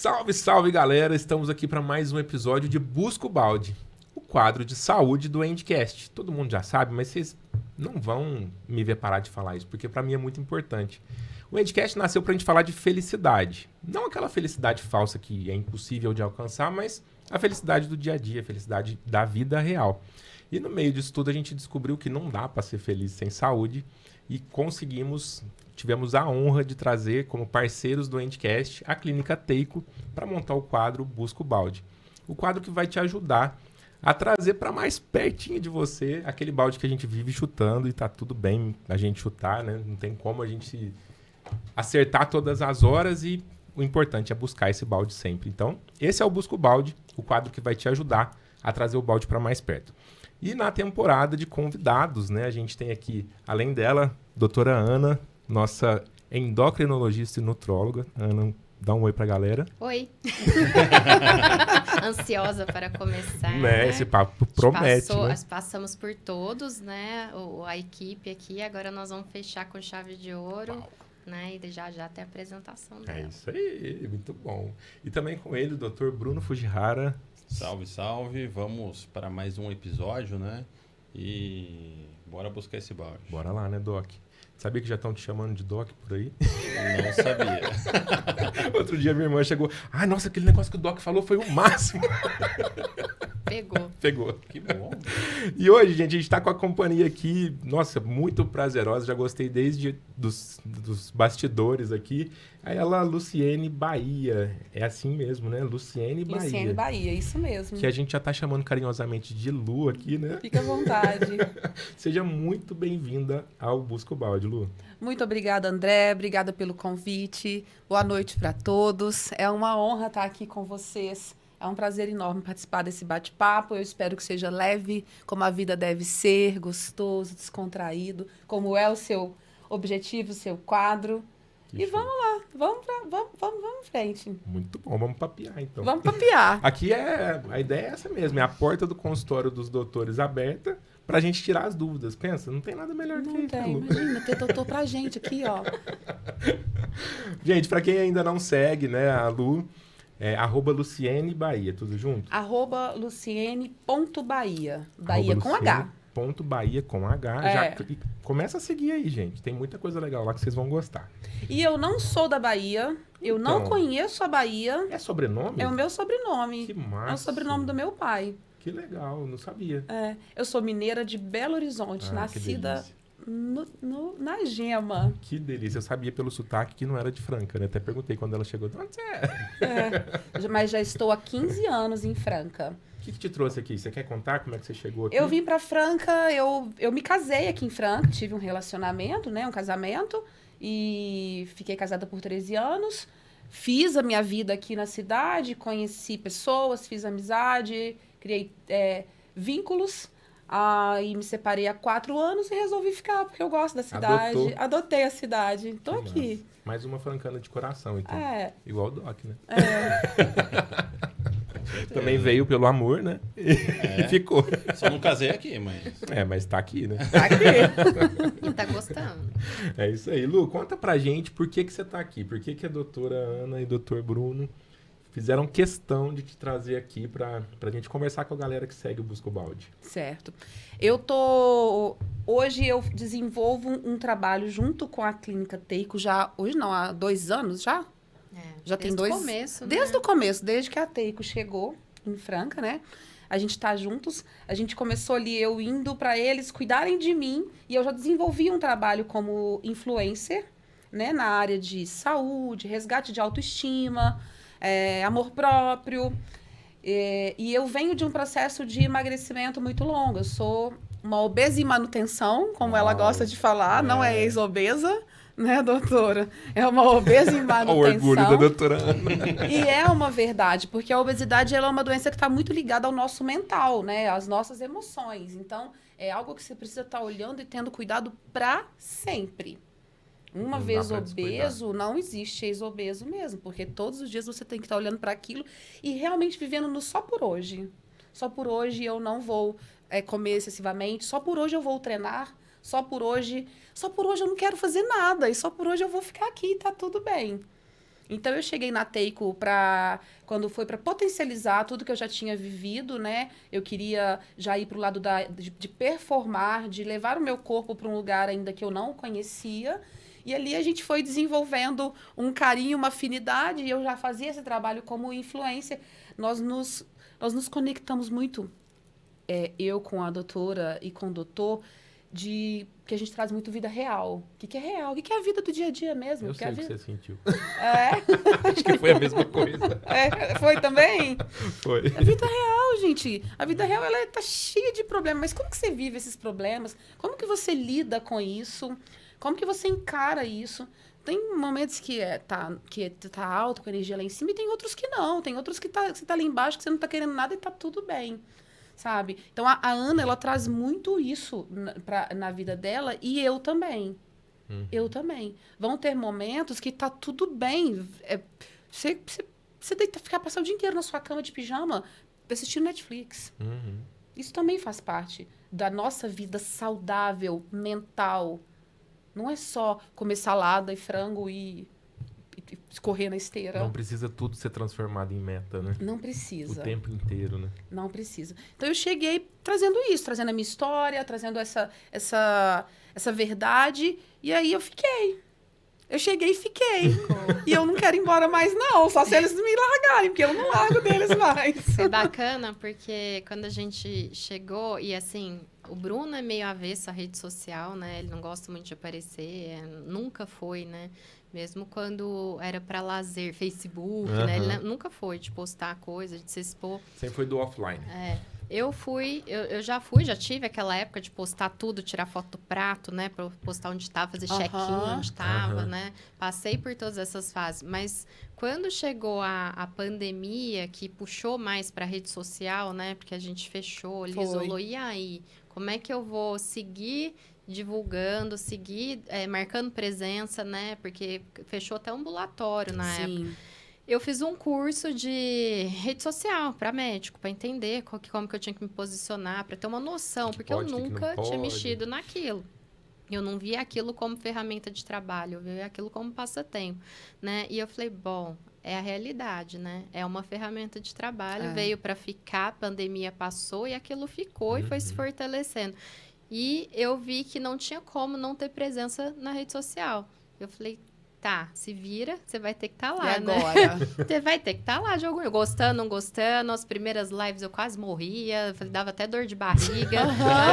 Salve, salve, galera! Estamos aqui para mais um episódio de Busca o Balde, o quadro de saúde do Endcast. Todo mundo já sabe, mas vocês não vão me ver parar de falar isso, porque para mim é muito importante. O Endcast nasceu para a gente falar de felicidade. Não aquela felicidade falsa que é impossível de alcançar, mas a felicidade do dia a dia, a felicidade da vida real. E no meio disso tudo a gente descobriu que não dá para ser feliz sem saúde e tivemos a honra de trazer como parceiros do Endcast a Clínica Teico para montar o quadro Busca o Balde. O quadro que vai te ajudar a trazer para mais pertinho de você aquele balde que a gente vive chutando e tá tudo bem a gente chutar, né? Não tem como a gente acertar todas as horas e o importante é buscar esse balde sempre. Então, esse é o Busca o Balde, o quadro que vai te ajudar a trazer o balde para mais perto. E na temporada de convidados, né, a gente tem aqui, além dela, doutora Ana, nossa endocrinologista e nutróloga. Ana, dá um oi pra galera. Oi. Ansiosa para começar. Né? Esse papo promete, né? Passamos por todos, né? A equipe aqui. Agora nós vamos fechar com chave de ouro. Uau. Né? E já tem a apresentação dela. É isso aí, muito bom. E também com ele, o Dr. Bruno Fujihara. Salve, salve. Vamos para mais um episódio, né? E bora buscar esse balde. Bora lá, né, Doc? Sabia que já estão te chamando de Doc por aí? Não sabia. Outro dia minha irmã chegou. Ai, nossa, aquele negócio que o Doc falou foi o máximo. Pegou. Que bom. E hoje, gente, a gente tá com a companhia aqui, nossa, muito prazerosa. Já gostei desde dos bastidores aqui. Aí ela, Luciene Bahia. É assim mesmo, né? Luciene Bahia. Luciene Bahia, isso mesmo. Que a gente já tá chamando carinhosamente de Lu aqui, né? Fica à vontade. Seja muito bem-vinda ao Busca o Balde, Lu. Muito obrigada, André. Obrigada pelo convite. Boa noite para todos. É uma honra estar aqui com vocês. É um prazer enorme participar desse bate-papo. Eu espero que seja leve, como a vida deve ser, gostoso, descontraído, como é o seu objetivo, o seu quadro. E vamos lá, vamos em frente. Muito bom, vamos papear então. Vamos papear. Aqui a ideia é essa mesmo, é a porta do consultório dos doutores aberta pra gente tirar as dúvidas. Pensa, não tem nada melhor que isso. Não tem, imagina, ter doutor pra gente aqui, ó. Gente, pra quem ainda não segue, né, a Lu, é @Luciene Bahia, tudo junto? @Luciene.bahia, Bahia com H. Bahia com H. É. Já começa a seguir aí, gente. Tem muita coisa legal lá que vocês vão gostar. E eu não sou da Bahia, eu não conheço a Bahia. É sobrenome? É o meu sobrenome. Que massa. É o sobrenome do meu pai. Que legal, não sabia. É, eu sou mineira de Belo Horizonte, nascida na Gema. Que delícia. Eu sabia pelo sotaque que não era de Franca, né? Até perguntei quando ela chegou. De onde você é? Mas já estou há 15 anos em Franca. O que te trouxe aqui? Você quer contar como é que você chegou aqui? Eu vim para Franca, eu me casei aqui em Franca, tive um relacionamento, né, um casamento, e fiquei casada por 13 anos. Fiz a minha vida aqui na cidade, conheci pessoas, fiz amizade, criei vínculos. Aí me separei há 4 anos e resolvi ficar, porque eu gosto da cidade. Adotei a cidade. Estou aqui. Nossa. Mais uma francana de coração, então. Igual o Doc, né? Também veio pelo amor, né? E ficou. Só não casei aqui, mas... mas tá aqui, né? Tá aqui. E tá gostando. É isso aí. Lu, conta pra gente por que você tá aqui. Por que a doutora Ana e o doutor Bruno fizeram questão de te trazer aqui pra gente conversar com a galera que segue o Busca o Balde. Certo. Hoje eu desenvolvo um trabalho junto com a Clínica Teico há 2 anos já? Já tem 2 anos. Começo, desde o começo, desde que a Teico chegou em Franca, né? A gente tá juntos. A gente começou ali, eu indo para eles cuidarem de mim. E eu já desenvolvi um trabalho como influencer, né? Na área de saúde, resgate de autoestima, amor próprio. E eu venho de um processo de emagrecimento muito longo. Eu sou uma obesa em manutenção, como ela gosta de falar. Não é ex-obesa, né, doutora? É uma obesa em manutenção. O orgulho da doutora Ana. E é uma verdade, porque a obesidade ela é uma doença que está muito ligada ao nosso mental, né? Às nossas emoções. Então, é algo que você precisa estar olhando e tendo cuidado para sempre. Uma vez obeso, não existe ex-obeso mesmo, porque todos os dias você tem que estar olhando para aquilo e realmente vivendo no só por hoje. Só por hoje eu não vou comer excessivamente, só por hoje eu vou treinar, só por hoje eu não quero fazer nada, e só por hoje eu vou ficar aqui e tá tudo bem. Então, eu cheguei na Teico quando foi para potencializar tudo que eu já tinha vivido, né? Eu queria já ir para o lado de performar, de levar o meu corpo para um lugar ainda que eu não conhecia. E ali a gente foi desenvolvendo um carinho, uma afinidade, e eu já fazia esse trabalho como influencer. Nós nos conectamos muito, eu com a doutora e com o doutor, que a gente traz muito vida real. O que é real? O que é a vida do dia a dia mesmo? Eu que sei é o que vida... você sentiu. É? Acho que foi a mesma coisa. Foi também? Foi. A vida real, gente. A vida real, ela tá cheia de problemas. Mas como que você vive esses problemas? Como que você lida com isso? Como que você encara isso? Tem momentos que tá alto, com a energia lá em cima, e tem outros que não. Tem outros que você tá lá embaixo, que você não tá querendo nada e tá tudo bem. Sabe? Então, a Ana, ela traz muito isso na vida dela, e eu também. Eu também. Vão ter momentos que tá tudo bem. Você ficar passar o dia inteiro na sua cama de pijama assistindo Netflix. Isso também faz parte da nossa vida saudável, mental. Não é só comer salada e frango e correr na esteira. Não precisa tudo ser transformado em meta, né? Não precisa. O tempo inteiro, né? Não precisa. Então, eu cheguei trazendo isso, trazendo a minha história, trazendo essa verdade. E aí, eu fiquei. Eu cheguei e fiquei. E eu não quero ir embora mais, não. Só se eles me largarem, porque eu não largo deles mais. É bacana, porque quando a gente chegou, e assim, o Bruno é meio avesso à rede social, né? Ele não gosta muito de aparecer, nunca foi, né? Mesmo quando era para lazer, Facebook, né? Ele nunca foi de postar coisa, de se expor. Sempre foi do offline. Já tive aquela época de postar tudo, tirar foto do prato, né? Pra postar onde estava, fazer check-in onde estava, né? Passei por todas essas fases. Mas quando chegou a pandemia, que puxou mais para rede social, né? Porque a gente fechou, isolou. E aí? Como é que eu vou seguir divulgando, seguir marcando presença, né? Porque fechou até ambulatório na época. Eu fiz um curso de rede social para médico, para entender como que eu tinha que me posicionar, para ter uma noção, porque eu nunca tinha mexido naquilo. Eu não via aquilo como ferramenta de trabalho, eu via aquilo como passatempo, né? E eu falei, bom, é a realidade, né? É uma ferramenta de trabalho, veio para ficar, a pandemia passou e aquilo ficou e foi se fortalecendo. E eu vi que não tinha como não ter presença na rede social. Eu falei, tá, se vira, você vai ter que estar lá, e né? agora? Você vai ter que estar lá, gostando, não gostando. As primeiras lives eu quase morria, dava até dor de barriga,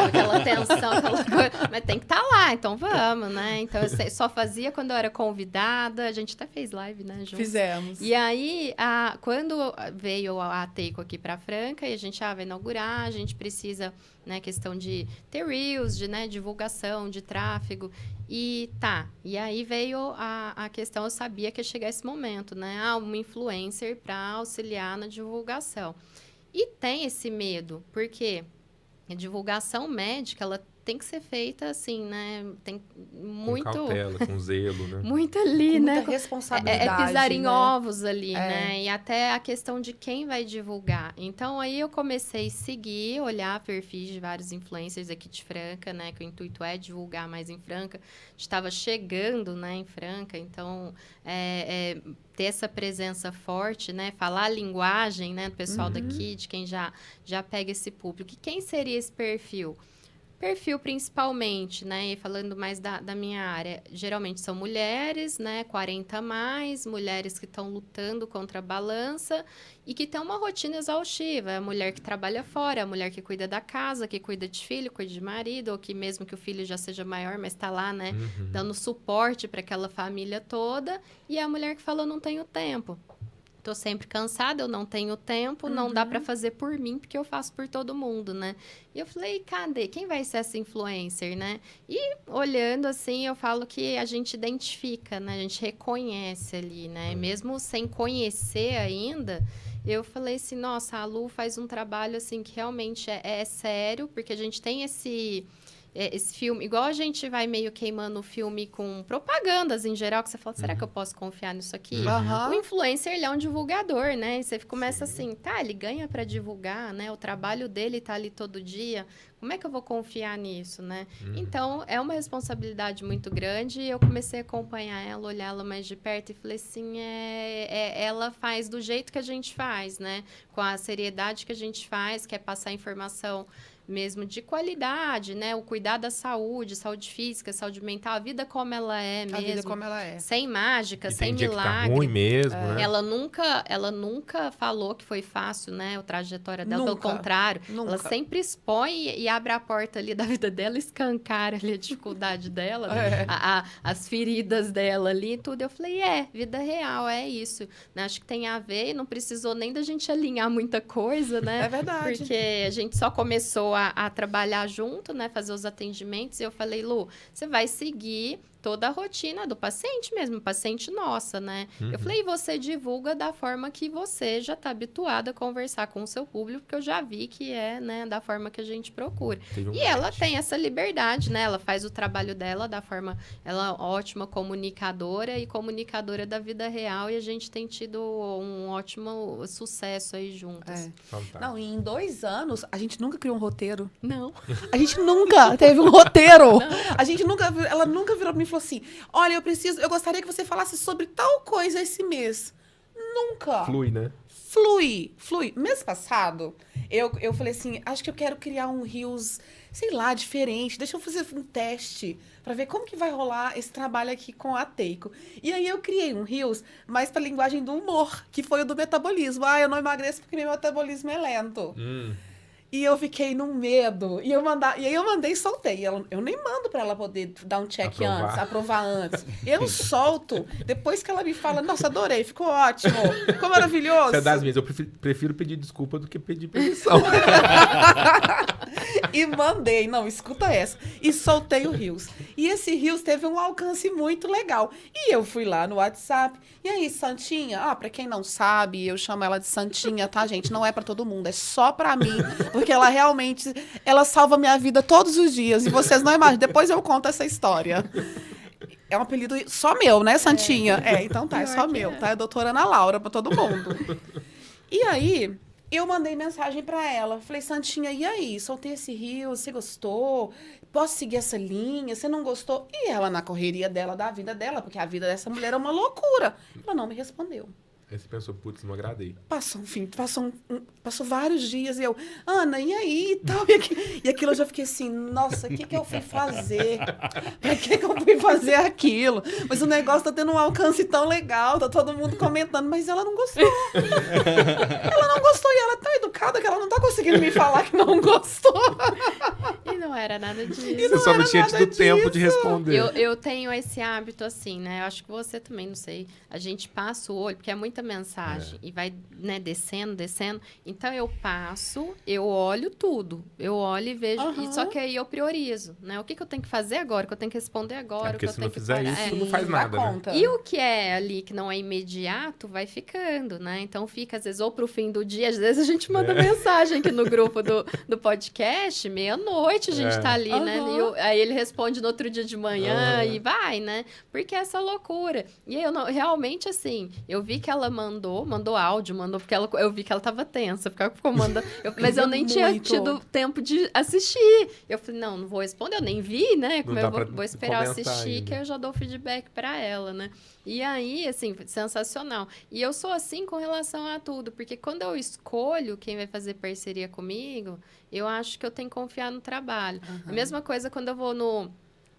aquela tensão, aquela coisa. Mas tem que estar lá, então vamos, né? Então eu só fazia quando eu era convidada. A gente até fez live, né, juntos? Fizemos. E aí, quando veio a Teico aqui para Franca, e a gente vai inaugurar, a gente precisa, né, questão de ter reels, de, né, divulgação, de tráfego. E aí veio a questão, eu sabia que ia chegar esse momento, né? Uma influencer para auxiliar na divulgação. E tem esse medo, porque a divulgação médica, ela tem que ser feita assim, né? Tem muito... Com cautela, com zelo, né? Muito ali, com né? muita responsabilidade, É pisar em né? ovos ali, né? E até a questão de quem vai divulgar. Então, aí eu comecei a seguir, olhar perfis de vários influencers aqui de Franca, né? Que o intuito é divulgar mais em Franca. A gente estava chegando, né, em Franca, então... ter essa presença forte, né? Falar a linguagem, né, do pessoal daqui, de quem já pega esse público. E quem seria esse perfil? Perfil principalmente, né? E falando mais da minha área, geralmente são mulheres, né? 40 a mais, mulheres que estão lutando contra a balança e que têm uma rotina exaustiva. É a mulher que trabalha fora, é a mulher que cuida da casa, que cuida de filho, cuida de marido, ou que mesmo que o filho já seja maior, mas está lá, né? Dando suporte para aquela família toda. E é a mulher que fala, eu não tenho tempo. Tô sempre cansada, eu não tenho tempo, não dá para fazer por mim, porque eu faço por todo mundo, né? E eu falei, cadê? Quem vai ser essa influencer, né? E olhando assim, eu falo que a gente identifica, né? A gente reconhece ali, né? Mesmo sem conhecer ainda, eu falei assim, nossa, a Lu faz um trabalho assim que realmente é sério, porque a gente tem esse filme, igual a gente vai meio queimando o filme com propagandas em geral, que você fala, será que eu posso confiar nisso aqui? O influencer, ele é um divulgador, né? E você começa assim, tá, ele ganha para divulgar, né? O trabalho dele tá ali todo dia. Como é que eu vou confiar nisso, né? Então, é uma responsabilidade muito grande. E eu comecei a acompanhar ela, olhar ela mais de perto e falei assim, ela faz do jeito que a gente faz, né? Com a seriedade que a gente faz, que é passar informação mesmo de qualidade, né? O cuidar da saúde física, saúde mental, a vida como ela é mesmo. A vida como ela é. Sem mágica, E sem tem dia milagre. que tá ruim mesmo, né? Ela nunca falou que foi fácil, né? A trajetória dela, pelo Nunca. contrário. Nunca. Ela sempre expõe e abre a porta ali da vida dela, escancara ali a dificuldade dela, né? As feridas dela ali, tudo. Eu falei, vida real, é isso. Né? Acho que tem a ver, não precisou nem da gente alinhar muita coisa, né? É verdade. Porque a gente só começou a trabalhar junto, né? Fazer os atendimentos. E eu falei, Lu, você vai seguir toda a rotina do paciente mesmo, paciente nossa, né? Eu falei, e você divulga da forma que você já está habituada a conversar com o seu público, porque eu já vi que é, né, da forma que a gente procura. E ela tem essa liberdade, né? Ela faz o trabalho dela da forma... Ela é ótima comunicadora e comunicadora da vida real, e a gente tem tido um ótimo sucesso aí juntas. Fantástico. Não, e em 2 anos, a gente nunca criou um roteiro. Não. A gente nunca teve um roteiro. A gente nunca... Ela nunca virou pra mim e falou assim, olha, eu gostaria que você falasse sobre tal coisa esse mês. Nunca. Flui, né? Flui. Mês passado, eu falei assim, acho que eu quero criar um Reels, sei lá, diferente. Deixa eu fazer um teste pra ver como que vai rolar esse trabalho aqui com a Teiko. E aí eu criei um Reels mais pra linguagem do humor, que foi o do metabolismo. Ah, eu não emagreço porque meu metabolismo é lento. E eu fiquei num medo. E aí eu mandei e soltei. Eu nem mando pra ela poder dar um check aprovar antes. Eu solto. Depois que ela me fala, nossa, adorei, ficou ótimo. Ficou maravilhoso. Você é das minhas. Eu prefiro pedir desculpa do que pedir permissão. E mandei. Não, escuta essa. E soltei o Reels. E esse Reels teve um alcance muito legal. E eu fui lá no WhatsApp. E aí, Santinha? Pra quem não sabe, eu chamo ela de Santinha, tá, gente? Não é pra todo mundo, é só pra mim. Porque ela realmente, ela salva minha vida todos os dias. E vocês não imaginam. Depois eu conto essa história. É um apelido só meu, né, Santinha? Então tá, é só meu, tá? É doutora Ana Laura pra todo mundo. E aí, eu mandei mensagem pra ela. Falei, Santinha, e aí? Soltei esse rio, você gostou? Posso seguir essa linha? Você não gostou? E ela na correria dela, da vida dela, porque a vida dessa mulher é uma loucura. Ela não me respondeu. Aí você pensou, putz, não agradei. Passou vários dias e eu, Ana, e aí? E tal, e aquilo eu já fiquei assim, nossa, o que eu fui fazer? Pra que eu fui fazer aquilo? Mas o negócio tá tendo um alcance tão legal, tá todo mundo comentando, mas ela não gostou. Ela não gostou e ela é tão educada que ela não tá conseguindo me falar que não gostou. E não era nada disso. Você só não tinha tido tempo de responder. Eu tenho esse hábito assim, né? Eu acho que você também, não sei. A gente passa o olho, porque é muita mensagem e vai, né, descendo. Então, eu passo, eu olho tudo. Eu olho e vejo. E só que aí eu priorizo, né? O que eu tenho que fazer agora? O que eu tenho que responder agora? Porque o que se eu não tenho fizer que isso, não faz nada, né? E o que é ali que não é imediato, vai ficando, né? Então, fica, às vezes, ou pro fim do dia. Às vezes, a gente manda mensagem aqui no grupo do podcast, meia-noite a gente tá ali, né? E aí ele responde no outro dia de manhã e vai, né? Porque é essa loucura. E aí, realmente, assim, eu vi que ela mandou áudio, porque eu vi que ela tava tensa, ficou mandando. Mas eu nem tinha tido tempo de assistir. Eu falei, não vou responder, eu nem vi, né? Como eu vou esperar eu assistir, ainda. Que eu já dou feedback pra ela, né? E aí, assim, sensacional. E eu sou assim com relação a tudo, porque quando eu escolho quem vai fazer parceria comigo, eu acho que eu tenho que confiar no trabalho. A mesma coisa quando eu vou no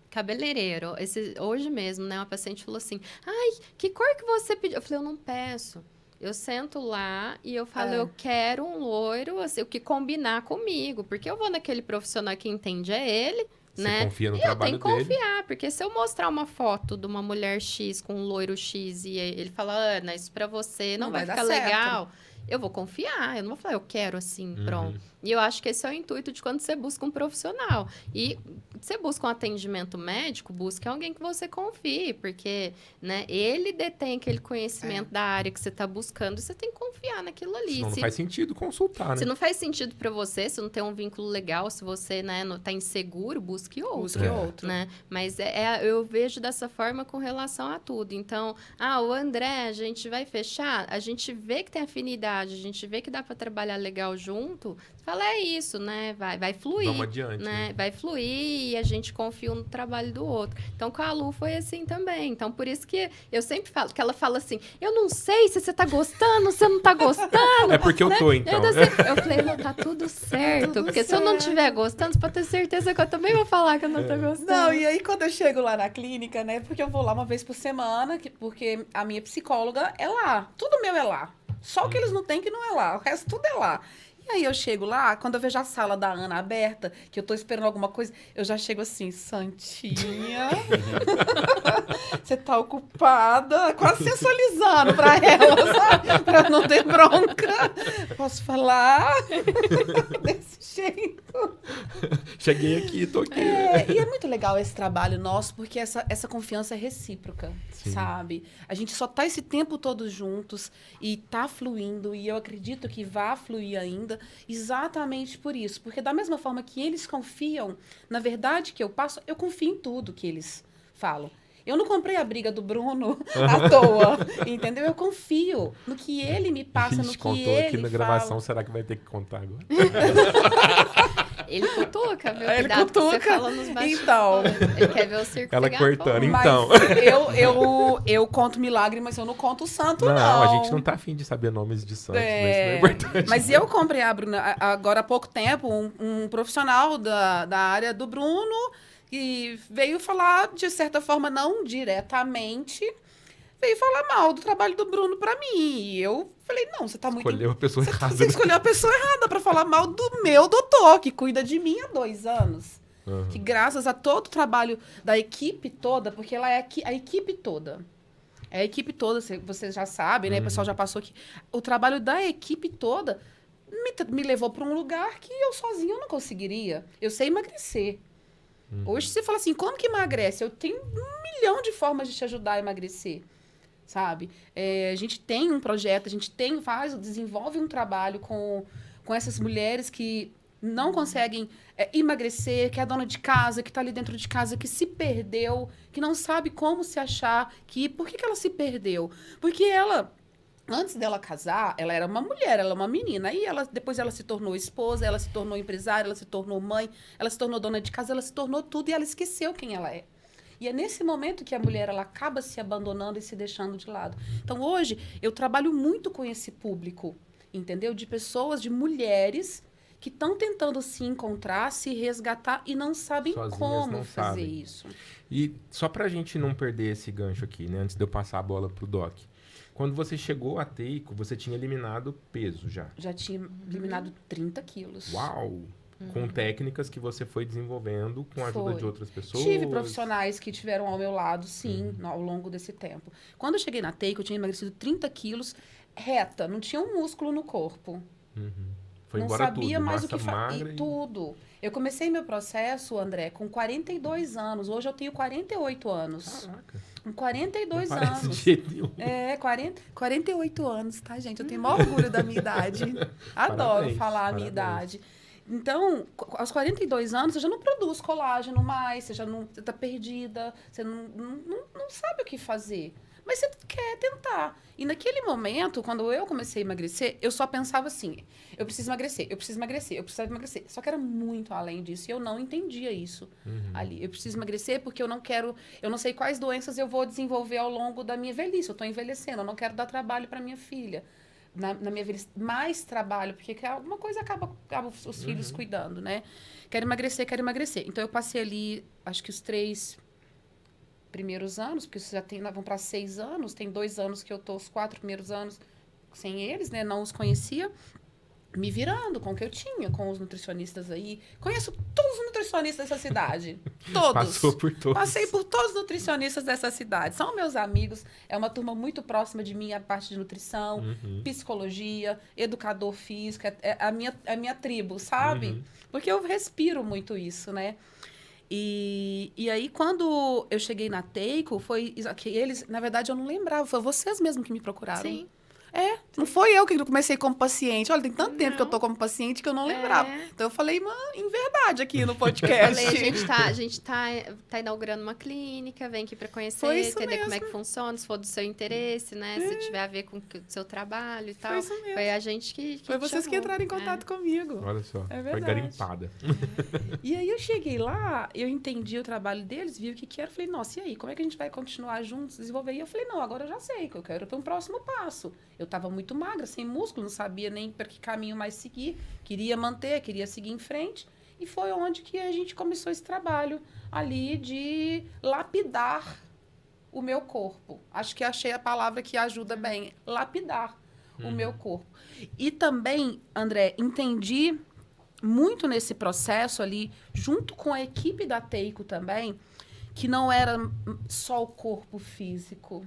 cabeleireiro. Hoje mesmo, né? Uma paciente falou assim, ai, que cor que você pediu? Eu falei, eu não peço. Eu sento lá e eu falo, eu quero um loiro, assim, o que combinar comigo. Porque eu vou naquele profissional que entende ele, você né? confia no e trabalho eu tenho que dele. confiar, porque se eu mostrar uma foto de uma mulher X com um loiro X e ele fala, Ana, isso pra você não vai ficar legal... eu vou confiar, eu não vou falar, eu quero assim, pronto. E eu acho que esse é o intuito de quando você busca um profissional. E você busca um atendimento médico, busque alguém que você confie, porque, né, ele detém aquele conhecimento da área que você está buscando e você tem que confiar naquilo ali. Senão não faz sentido consultar, né? Se não faz sentido para você, se não tem um vínculo legal, se você, né, não tá inseguro, busque outro. Busque outro. Né? Mas eu vejo dessa forma com relação a tudo. Então, o André, a gente vai fechar, a gente vê que tem afinidade, a gente vê que dá para trabalhar legal junto, você fala, é isso, né? Vai fluir. Vamos adiante, né? Vai fluir e a gente confia um no trabalho do outro. Então, com a Lu foi assim também. Então, por isso que eu sempre falo, que ela fala assim, eu não sei se você tá gostando, se você não tá gostando. É porque eu tô, então. Eu falei, não, tá tudo certo. Tudo porque se eu não certo. estiver gostando, você pode ter certeza que eu também vou falar que eu não tô gostando. Não, e aí quando eu chego lá na clínica, né? Porque eu vou lá uma vez por semana, porque a minha psicóloga é lá. Tudo meu é lá. Só o que eles não têm que não é lá. O resto tudo é lá. E aí eu chego lá, quando eu vejo a sala da Ana aberta, que eu tô esperando alguma coisa, eu já chego assim, Santinha, você tá ocupada, quase sensualizando pra ela, sabe? Pra não ter bronca. Posso falar? Desse jeito. Cheguei aqui, tô aqui. E é muito legal esse trabalho nosso, porque essa confiança é recíproca, Sim. sabe? A gente só tá esse tempo todos juntos e tá fluindo, e eu acredito que vai fluir ainda, exatamente por isso. Porque da mesma forma que eles confiam, na verdade que eu passo, eu confio em tudo que eles falam. Eu não comprei a briga do Bruno à toa, entendeu? Eu confio no que ele me passa, no Ixi, que contou ele aqui na fala. gravação, será que vai ter que contar agora? Ele cutuca, viu? Ele Cuidado que você cutuca. fala nos bastidores. Então. Ele quer ver o circo Ela pegar cortando, fogo. então. Mas eu conto milagre, mas eu não conto santo, não. Não, a gente não tá afim de saber nomes de santos, né? Isso não é importante. Mas eu comprei a Bruna agora há pouco tempo, um profissional da área do Bruno, que veio falar, de certa forma, não diretamente, veio falar mal do trabalho do Bruno pra mim. E eu falei, não, você tá muito... Escolheu a pessoa errada. Você escolheu a pessoa errada pra falar mal do meu doutor, que cuida de mim há 2 anos. Uhum. Que graças a todo o trabalho da equipe toda, porque ela é a equipe toda. É a equipe toda, vocês já sabem, né? O pessoal já passou aqui. O trabalho da equipe toda me levou para um lugar que eu sozinha não conseguiria. Eu sei emagrecer. Hoje você fala assim, como que emagrece? Eu tenho 1 milhão de formas de te ajudar a emagrecer, sabe? A gente tem um projeto, a gente desenvolve um trabalho com essas mulheres que não conseguem emagrecer, que é a dona de casa, que está ali dentro de casa, que se perdeu, que não sabe como se achar, por que ela se perdeu? Porque ela... Antes dela casar, ela era uma mulher, ela é uma menina. Aí depois ela se tornou esposa, ela se tornou empresária, ela se tornou mãe, ela se tornou dona de casa, ela se tornou tudo e ela esqueceu quem ela é. E é nesse momento que a mulher ela acaba se abandonando e se deixando de lado. Então, hoje, eu trabalho muito com esse público, entendeu? De pessoas, de mulheres que estão tentando se encontrar, se resgatar e não sabem Sozinhas como não fazer sabem. isso. E só pra gente não perder esse gancho aqui, né? Antes de eu passar a bola pro Doc. Quando você chegou a Teico, você tinha eliminado peso já. Já tinha eliminado 30 quilos. Uau! Com técnicas que você foi desenvolvendo com a ajuda Foi. de outras pessoas. Tive profissionais que tiveram ao meu lado, sim, ao longo desse tempo. Quando eu cheguei na Teico, eu tinha emagrecido 30 quilos reta, não tinha um músculo no corpo. Foi não embora sabia tudo, mais massa o que fazer. magra E tudo. Eu comecei meu processo, André, com 42 anos. Hoje eu tenho 48 anos. Caraca, Com 42 não parece de anos. jeito nenhum. 48 anos, tá, gente? Eu tenho maior orgulho da minha idade. Adoro Parabéns, falar a minha parabéns. idade. Então, aos 42 anos, você já não produz colágeno mais, você tá perdida, você não sabe o que fazer. Mas você quer tentar. E naquele momento, quando eu comecei a emagrecer, eu só pensava assim, eu preciso emagrecer, eu preciso emagrecer, eu preciso emagrecer. Só que era muito além disso e eu não entendia isso ali. Eu preciso emagrecer porque eu não sei quais doenças eu vou desenvolver ao longo da minha velhice. Eu estou envelhecendo, eu não quero dar trabalho para minha filha. Na minha velhice, mais trabalho, porque alguma coisa acaba os filhos cuidando, né? Quero emagrecer, quero emagrecer. Então, eu passei ali, acho que os 3 primeiros anos, porque isso já vão para 6 anos, tem 2 anos que eu tô os 4 primeiros anos sem eles, né? Não os conhecia. me virando com o que eu tinha, com os nutricionistas aí. Conheço todos os nutricionistas dessa cidade. Todos. Passou por todos. Passei por todos os nutricionistas dessa cidade. São meus amigos. É uma turma muito próxima de mim, a parte de nutrição, psicologia, educador físico. É a minha tribo, sabe? Porque eu respiro muito isso, né? E aí, quando eu cheguei na Teico, foi que eles, na verdade, eu não lembrava. Foi vocês mesmos que me procuraram. Sim. Não foi eu que comecei como paciente. Olha, tem tanto tempo que eu tô como paciente que eu não lembrava. Então eu falei, em verdade aqui no podcast. A gente tá inaugurando uma clínica, vem aqui para conhecer, entender como é que funciona, se for do seu interesse, né? Se tiver a ver com o seu trabalho e tal. Foi isso mesmo. Foi a gente que Foi vocês que entraram em contato comigo. Olha só, É foi verdade. garimpada. E aí eu cheguei lá, eu entendi o trabalho deles, vi o que era. Falei, nossa, e aí? Como é que a gente vai continuar juntos, desenvolver? E eu falei, não, agora eu já sei que eu quero ter um próximo passo. Eu tava muito magra, sem músculo, não sabia nem para que caminho mais seguir. Queria manter, queria seguir em frente. E foi onde que a gente começou esse trabalho ali de lapidar o meu corpo. Acho que achei a palavra que ajuda bem. Lapidar o meu corpo. E também, André, entendi muito nesse processo ali, junto com a equipe da Teico também, que não era só o corpo físico,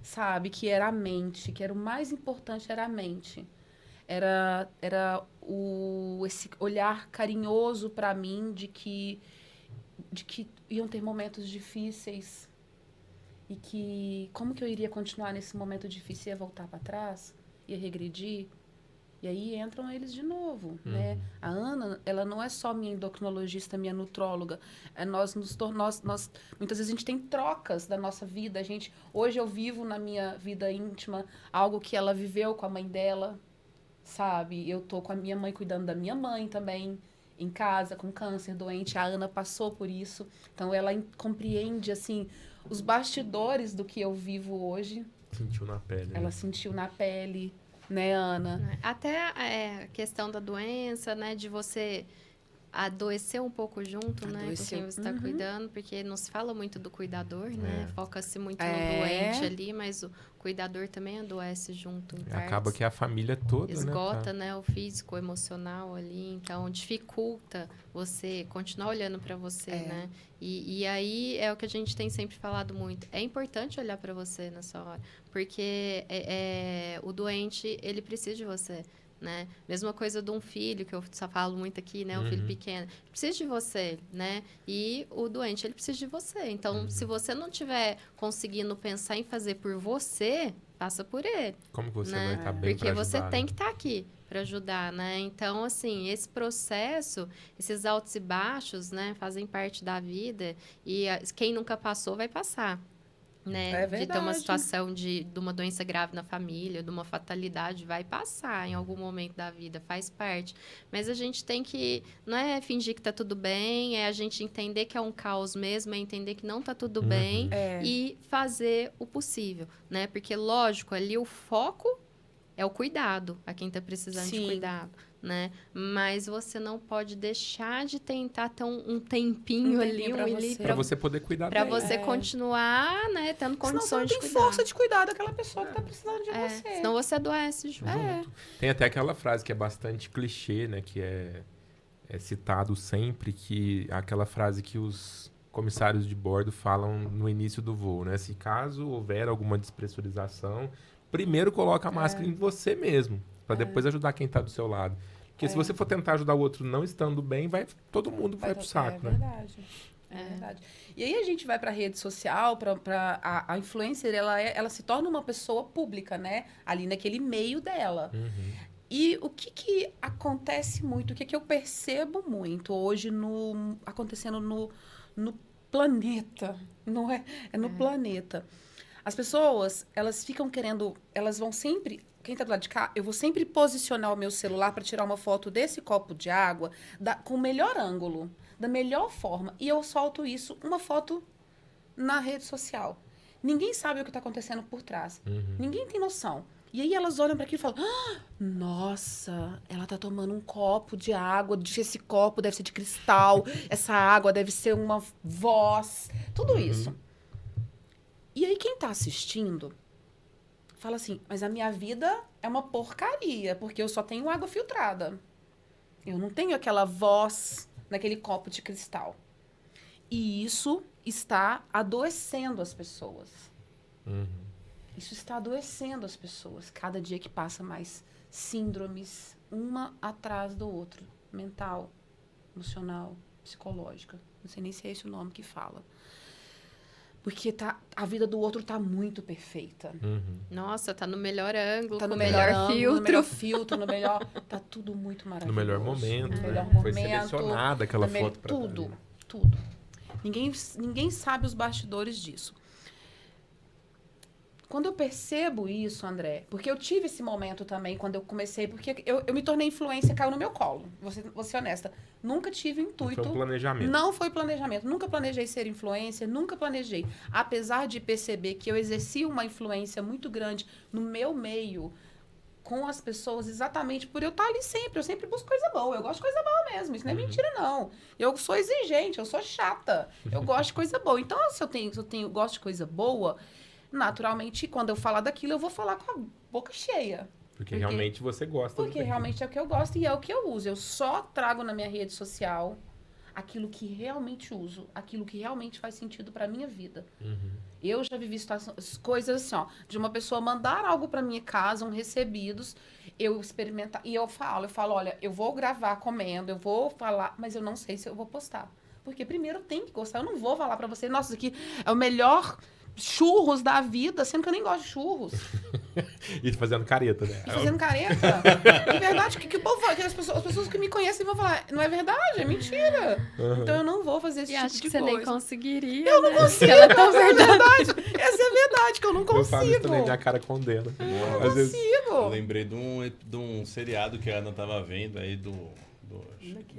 sabe? Que era a mente, que era o mais importante, era a mente. Era esse olhar carinhoso para mim de que iam ter momentos difíceis e que como que eu iria continuar nesse momento difícil? Ia voltar para trás? Ia regredir? E aí entram eles de novo, né? A Ana, ela não é só minha endocrinologista, minha nutróloga. Nós muitas vezes a gente tem trocas da nossa vida. Hoje eu vivo na minha vida íntima algo que ela viveu com a mãe dela, sabe? Eu tô com a minha mãe cuidando da minha mãe também, em casa, com câncer, doente. A Ana passou por isso. Então ela compreende, assim, os bastidores do que eu vivo hoje. Sentiu na pele. Ela sentiu na pele. Né, Ana? Até a questão da doença, né? De você adoecer um pouco junto, né? Com quem você está cuidando, porque não se fala muito do cuidador, né? Foca-se muito no doente ali, mas o cuidador também adoece junto. Acaba que é a família toda, esgota, né? O físico, o emocional ali. Então, dificulta você continuar olhando para você, né? E aí é o que a gente tem sempre falado muito. É importante olhar para você nessa hora, porque o doente, ele precisa de você, né? Mesma coisa de um filho, que eu só falo muito aqui, né? Um filho pequeno. Ele precisa de você, né? E o doente, ele precisa de você. Então, se você não estiver conseguindo pensar em fazer por você, passa por ele. Como você né? vai estar bem Porque pra ajudar, você tem né? que estar aqui para ajudar, né? Então, assim, esse processo, esses altos e baixos, né? Fazem parte da vida. E quem nunca passou, vai passar. Né? É verdade. De ter uma situação de uma doença grave na família, de uma fatalidade, vai passar em algum momento da vida, faz parte. Mas a gente tem que, não é fingir que tá tudo bem, é a gente entender que é um caos mesmo, é entender que não tá tudo bem e fazer o possível, né? Porque, lógico, ali o foco é o cuidado, a quem tá precisando de cuidado. Né? Mas você não pode deixar de tentar ter um tempinho ali para você poder cuidar para bem. você continuar, né, tendo condições de cuidar. Senão você não tem força de cuidar daquela pessoa que tá precisando de você. Senão você adoece junto. Tem até aquela frase que é bastante clichê, né, que é citado sempre, que aquela frase que os comissários de bordo falam no início do voo, né? Se caso houver alguma despressurização, primeiro coloca a máscara em você mesmo, para depois ajudar quem está do seu lado. Porque se você for tentar ajudar o outro não estando bem, todo mundo vai pro saco, né? É verdade. E aí a gente vai para a rede social, a influencer, ela se torna uma pessoa pública, né? Ali naquele meio dela. E o que acontece muito, o que eu percebo muito hoje acontecendo no planeta, não é? É no planeta. As pessoas, elas ficam querendo, elas vão sempre... Quem tá do lado de cá, eu vou sempre posicionar o meu celular para tirar uma foto desse copo de água com o melhor ângulo, da melhor forma. E eu solto isso, uma foto na rede social. Ninguém sabe o que está acontecendo por trás. Ninguém tem noção. E aí elas olham para aquilo e falam, nossa, ela tá tomando um copo de água, esse copo deve ser de cristal, essa água deve ser uma voz, tudo isso. E aí quem tá assistindo... fala assim, mas a minha vida é uma porcaria, porque eu só tenho água filtrada. Eu não tenho aquela voz naquele copo de cristal. E isso está adoecendo as pessoas. Isso está adoecendo as pessoas. Cada dia que passa, mais síndromes, uma atrás do outro. Mental, emocional, psicológica. Não sei nem se é esse o nome que fala. Porque a vida do outro tá muito perfeita. Nossa, tá no melhor ângulo, Tá com no o melhor melhor ângulo, filtro. no melhor filtro, no melhor... Tá tudo muito No maravilhoso. melhor momento, No né? melhor Foi momento. selecionada aquela no foto pra tudo, estar ali. tudo. Ninguém sabe os bastidores disso. Quando eu percebo isso, André, porque eu tive esse momento também quando eu comecei, porque eu me tornei influencer, caiu no meu colo. Vou ser honesta. Nunca tive intuito. Foi um planejamento. Não foi planejamento. Nunca planejei ser influencer, nunca planejei. Apesar de perceber que eu exerci uma influência muito grande no meu meio, com as pessoas, exatamente por eu estar ali sempre. Eu sempre busco coisa boa. Eu gosto de coisa boa mesmo. Isso não é mentira, não. Eu sou exigente, eu sou chata. Eu gosto de coisa boa. Então, se eu gosto de coisa boa, naturalmente, quando eu falar daquilo, eu vou falar com a boca cheia. Porque realmente você gosta do Porque daquilo. realmente é o que eu gosto e é o que eu uso. Eu só trago na minha rede social aquilo que realmente uso, aquilo que realmente faz sentido pra minha vida. Eu já vivi situações, coisas assim, ó, de uma pessoa mandar algo pra minha casa, recebidos, eu experimentar, e eu falo, olha, eu vou gravar comendo, eu vou falar, mas eu não sei se eu vou postar. Porque primeiro tem que gostar, eu não vou falar pra você, nossa, isso aqui é o melhor churros da vida, sendo que eu nem gosto de churros. E fazendo careta, né? E fazendo careta. É verdade, que o povo, que as pessoas que me conhecem vão falar, não é verdade, é mentira. Então eu não vou fazer esse E tipo acho de que você coisa. nem conseguiria, Eu não né? consigo, Porque ela é tão essa é verdade. verdade. Essa é a verdade, que eu não Eu falo isso consigo. também, minha cara condena. Eu Às vezes, Eu consigo. lembrei de um seriado que a Ana tava vendo aí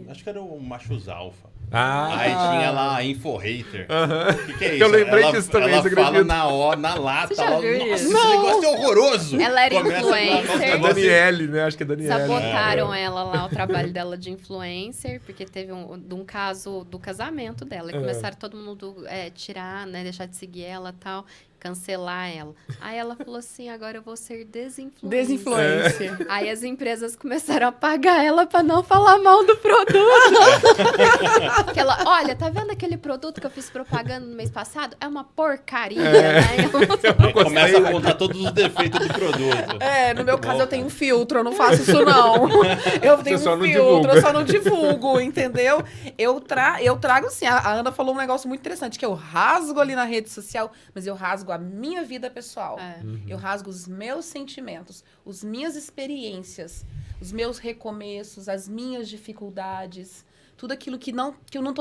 acho que era o Machos Alfa. Aí tinha lá a Info-Hater. O que é isso? Eu lembrei disso também, ela você fala acredita? na lata. Você já Ela, viu nossa, isso? esse negócio é horroroso. Ela era Começa a falar, influencer. nossa, a negócio é- Daniele, né? Acho que é Daniele. Sabotaram ela lá, o trabalho dela de influencer, porque teve um caso do casamento dela. E começaram todo mundo tirar, né? Deixar de seguir ela e tal, cancelar ela. Aí ela falou assim, agora eu vou ser desinfluencer. Desinfluência. Aí as empresas começaram a pagar ela pra não falar mal do produto. Que ela, olha, tá vendo aquele produto que eu fiz propaganda no mês passado? É uma porcaria, né? Aí começa a contar todos os defeitos do produto. No meu caso eu tenho um filtro, eu não faço isso não. Eu tenho só um não filtro, divulga. eu só não divulgo, entendeu? Eu trago assim, a Ana falou um negócio muito interessante, que eu rasgo ali na rede social, mas eu rasgo a minha vida pessoal. Eu rasgo os meus sentimentos, as minhas experiências, os meus recomeços, as minhas dificuldades, tudo aquilo que eu não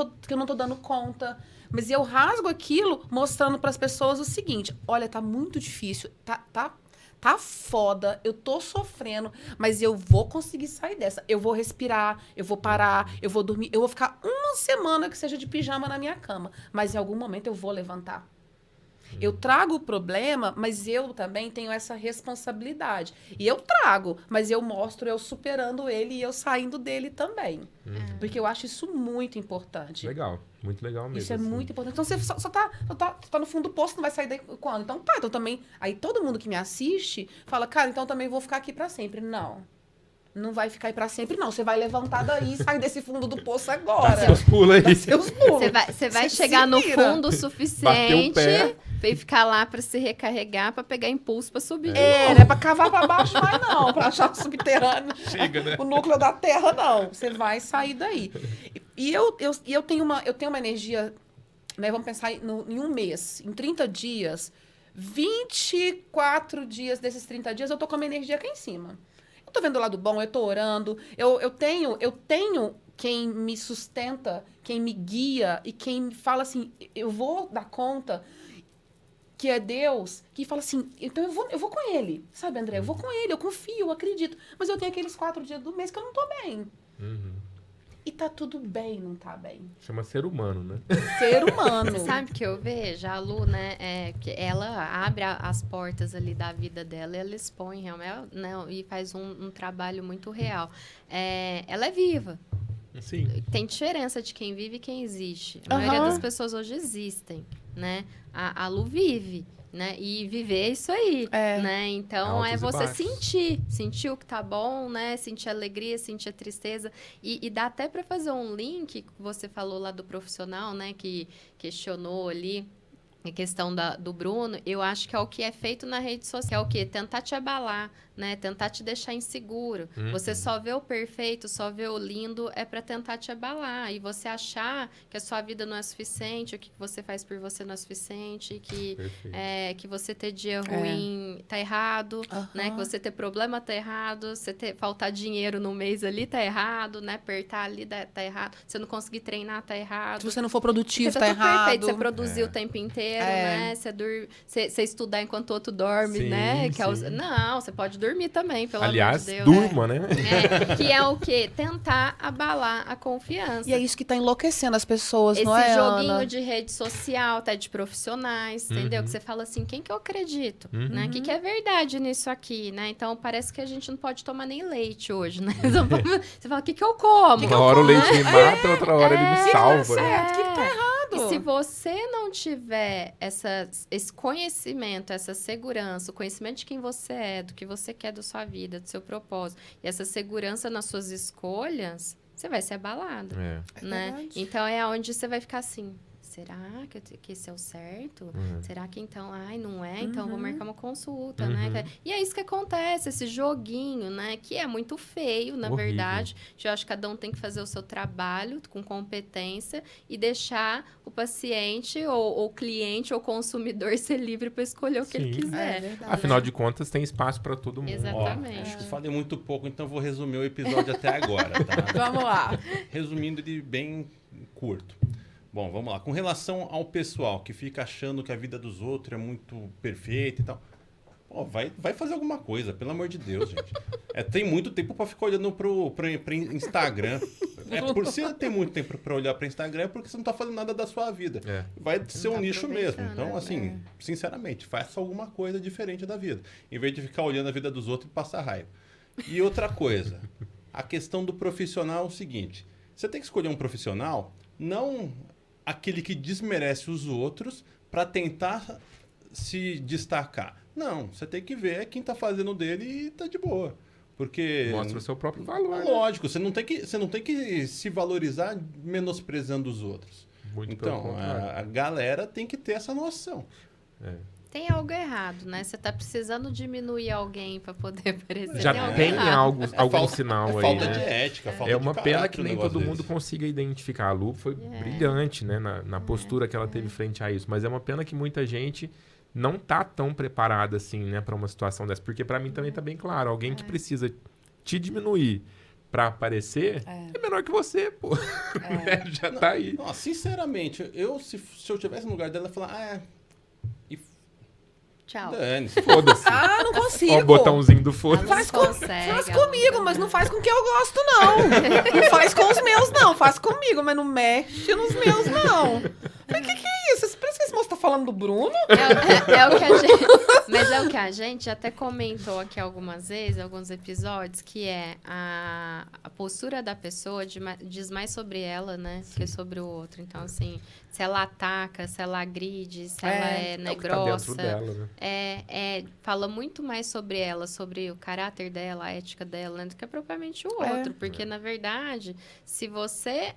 tô dando conta. Mas eu rasgo aquilo mostrando para as pessoas o seguinte, olha, tá muito difícil, tá foda, eu tô sofrendo, mas eu vou conseguir sair dessa. Eu vou respirar, eu vou parar, eu vou dormir, eu vou ficar uma semana que seja de pijama na minha cama, mas em algum momento eu vou levantar. Eu trago o problema, mas eu também tenho essa responsabilidade. E eu trago, mas eu mostro eu superando ele e eu saindo dele também. Porque eu acho isso muito importante. Legal, muito legal mesmo. Isso é assim. muito importante. Então, você só tá no fundo do poço, não vai sair daí quando? Então, tá. Então, também... Aí, todo mundo que me assiste fala, cara, então também vou ficar aqui pra sempre. Não. Não vai ficar aí pra sempre, não. Você vai levantar daí e sair desse fundo do poço agora. Dá seus pulos aí. Dá seus pulos. Você vai Você chegar se no vira. fundo o Bateu o suficiente pé. e ficar lá pra se recarregar, pra pegar impulso pra subir de Não novo. é pra cavar pra baixo mais, não. Pra achar o subterrâneo. Chega, né? O núcleo da Terra, não. Você vai sair daí. E eu tenho uma energia, né? Vamos pensar em um mês, em 30 dias, 24 dias desses 30 dias, eu tô com uma energia aqui em cima. Eu tô vendo o lado bom, eu tô orando, eu tenho quem me sustenta, quem me guia e quem me fala assim, eu vou dar conta, que é Deus, que fala assim, então eu vou com ele, sabe, André? Eu vou com ele, eu confio, eu acredito. Mas eu tenho aqueles 4 dias do mês que eu não tô bem. E tá tudo bem, não tá bem. Chama ser humano, né? Ser humano. Você sabe que eu vejo a Lu, né? Que ela abre as portas ali da vida dela e ela expõe realmente, não, e faz um trabalho muito real. Ela é viva. Sim. Tem diferença de quem vive e quem existe. A maioria das pessoas hoje existem, né? A Lu vive. né? E viver isso aí, né? Então, Altos é e você baixos. sentir o que tá bom, né? Sentir a alegria, sentir a tristeza. E dá até para fazer um link, você falou lá do profissional, né? Que questionou ali a questão do Bruno. Eu acho que é o que é feito na rede social, é o quê? Tentar te abalar, né? Tentar te deixar inseguro. Você só vê o perfeito, só vê o lindo, é para tentar te abalar. E você achar que a sua vida não é suficiente, o que você faz por você não é suficiente, que você ter dia ruim tá errado, né? Que você ter problema tá errado, você faltar dinheiro no mês ali tá errado, né? Apertar ali tá errado, você não conseguir treinar tá errado. Se você não for produtivo, você tá errado. Perfeito, você produzir o tempo inteiro, né? Você estudar enquanto o outro dorme, Sim, né? sim. Não, você pode dormir também, pelo Aliás, amor de Deus. durma, né? Que é o quê? Tentar abalar a confiança. E é isso que tá enlouquecendo as pessoas, Esse não é, joguinho Ana? de rede social, até de profissionais, entendeu? Que você fala assim, quem que eu acredito? Né? O que é verdade nisso aqui, né? Então, parece que a gente não pode tomar nem leite hoje, né? Você fala, o que eu como? Uma hora o leite me mata, outra hora ele me salva. Né? O que tá errado? E se você não tiver esse conhecimento, essa segurança, o conhecimento de quem você é, do que você quer da sua vida, do seu propósito, e essa segurança nas suas escolhas, você vai ser abalado, né? verdade. Então, é onde você vai ficar assim... Será que esse é o certo? Será que então... Ai, não é? Então, vou marcar uma consulta, né? E é isso que acontece, esse joguinho, né? Que é muito feio, na verdade. Eu acho que cada um tem que fazer o seu trabalho com competência e deixar o paciente ou o cliente ou o consumidor ser livre para escolher o que ele quiser. Afinal de contas, tem espaço para todo mundo. Exatamente. Ó, acho que falei muito pouco, então vou resumir o episódio até agora, tá? Vamos lá. Resumindo ele bem curto. Bom, vamos lá. Com relação ao pessoal que fica achando que a vida dos outros é muito perfeita e tal, pô, vai fazer alguma coisa, pelo amor de Deus, gente. Tem muito tempo para ficar olhando pro Instagram. Por se tem muito tempo para olhar para Instagram, é porque você não tá fazendo nada da sua vida. Vai ser um nicho mesmo. Então, assim, sinceramente, faça alguma coisa diferente da vida, em vez de ficar olhando a vida dos outros e passar raiva. E outra coisa, a questão do profissional é o seguinte: você tem que escolher um profissional, não aquele que desmerece os outros para tentar se destacar. Não, você tem que ver quem tá fazendo dele e tá de boa. Porque mostra o seu próprio valor. Lógico, você não tem que se valorizar menosprezando os outros. Muito então, a galera tem que ter essa noção. Tem algo errado, né? Você tá precisando diminuir alguém para poder aparecer. Já tem algum sinal aí, falta né? de ética, falta É de uma caráter pena que nem todo desse. mundo consiga identificar. A Lu foi brilhante, né? Na postura que ela teve frente a isso. Mas é uma pena que muita gente não tá tão preparada assim, né? Para uma situação dessa. Porque para mim também tá bem claro. Alguém que precisa te diminuir para aparecer é menor que você, pô. Já tá aí. Não, sinceramente, se eu tivesse no lugar dela, eu ia falar, Tchau. Foda-se. Não consigo. Ó o botãozinho do foda-se. Faz comigo, mas não faz com quem eu gosto, não. Não faz com os meus, não. Faz comigo, mas não mexe nos meus, não. Mas que é isso? Por isso que esse moço tá falando do Bruno? É o que a gente... Mas é o que a gente até comentou aqui algumas vezes, alguns episódios, que é a postura da pessoa diz mais sobre ela, né? Que sobre o outro. Então, assim, se ela ataca, se ela agride, se ela é grossa. Tá dentro dela, né? Fala muito mais sobre ela, sobre o caráter dela, a ética dela, né, do que propriamente o outro. Porque, na verdade, se você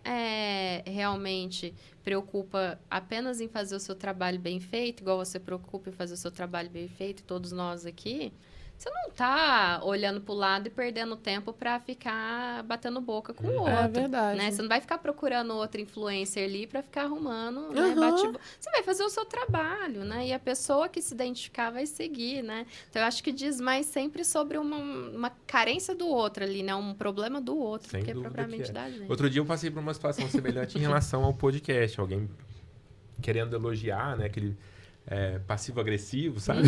realmente preocupa apenas em fazer o seu trabalho bem feito, igual você preocupa em fazer o seu trabalho bem feito, todos nós aqui, você não tá olhando pro lado e perdendo tempo para ficar batendo boca com o outro. É verdade. Né? Você não vai ficar procurando outro influencer ali para ficar arrumando, né? Você vai fazer o seu trabalho, né? E a pessoa que se identificar vai seguir, né? Então, eu acho que diz mais sempre sobre uma carência do outro ali, né? Um problema do outro, Sem do que dúvida propriamente que da gente. Outro dia eu passei por uma situação semelhante em relação ao podcast. Alguém querendo elogiar, né? Aquele passivo-agressivo, sabe?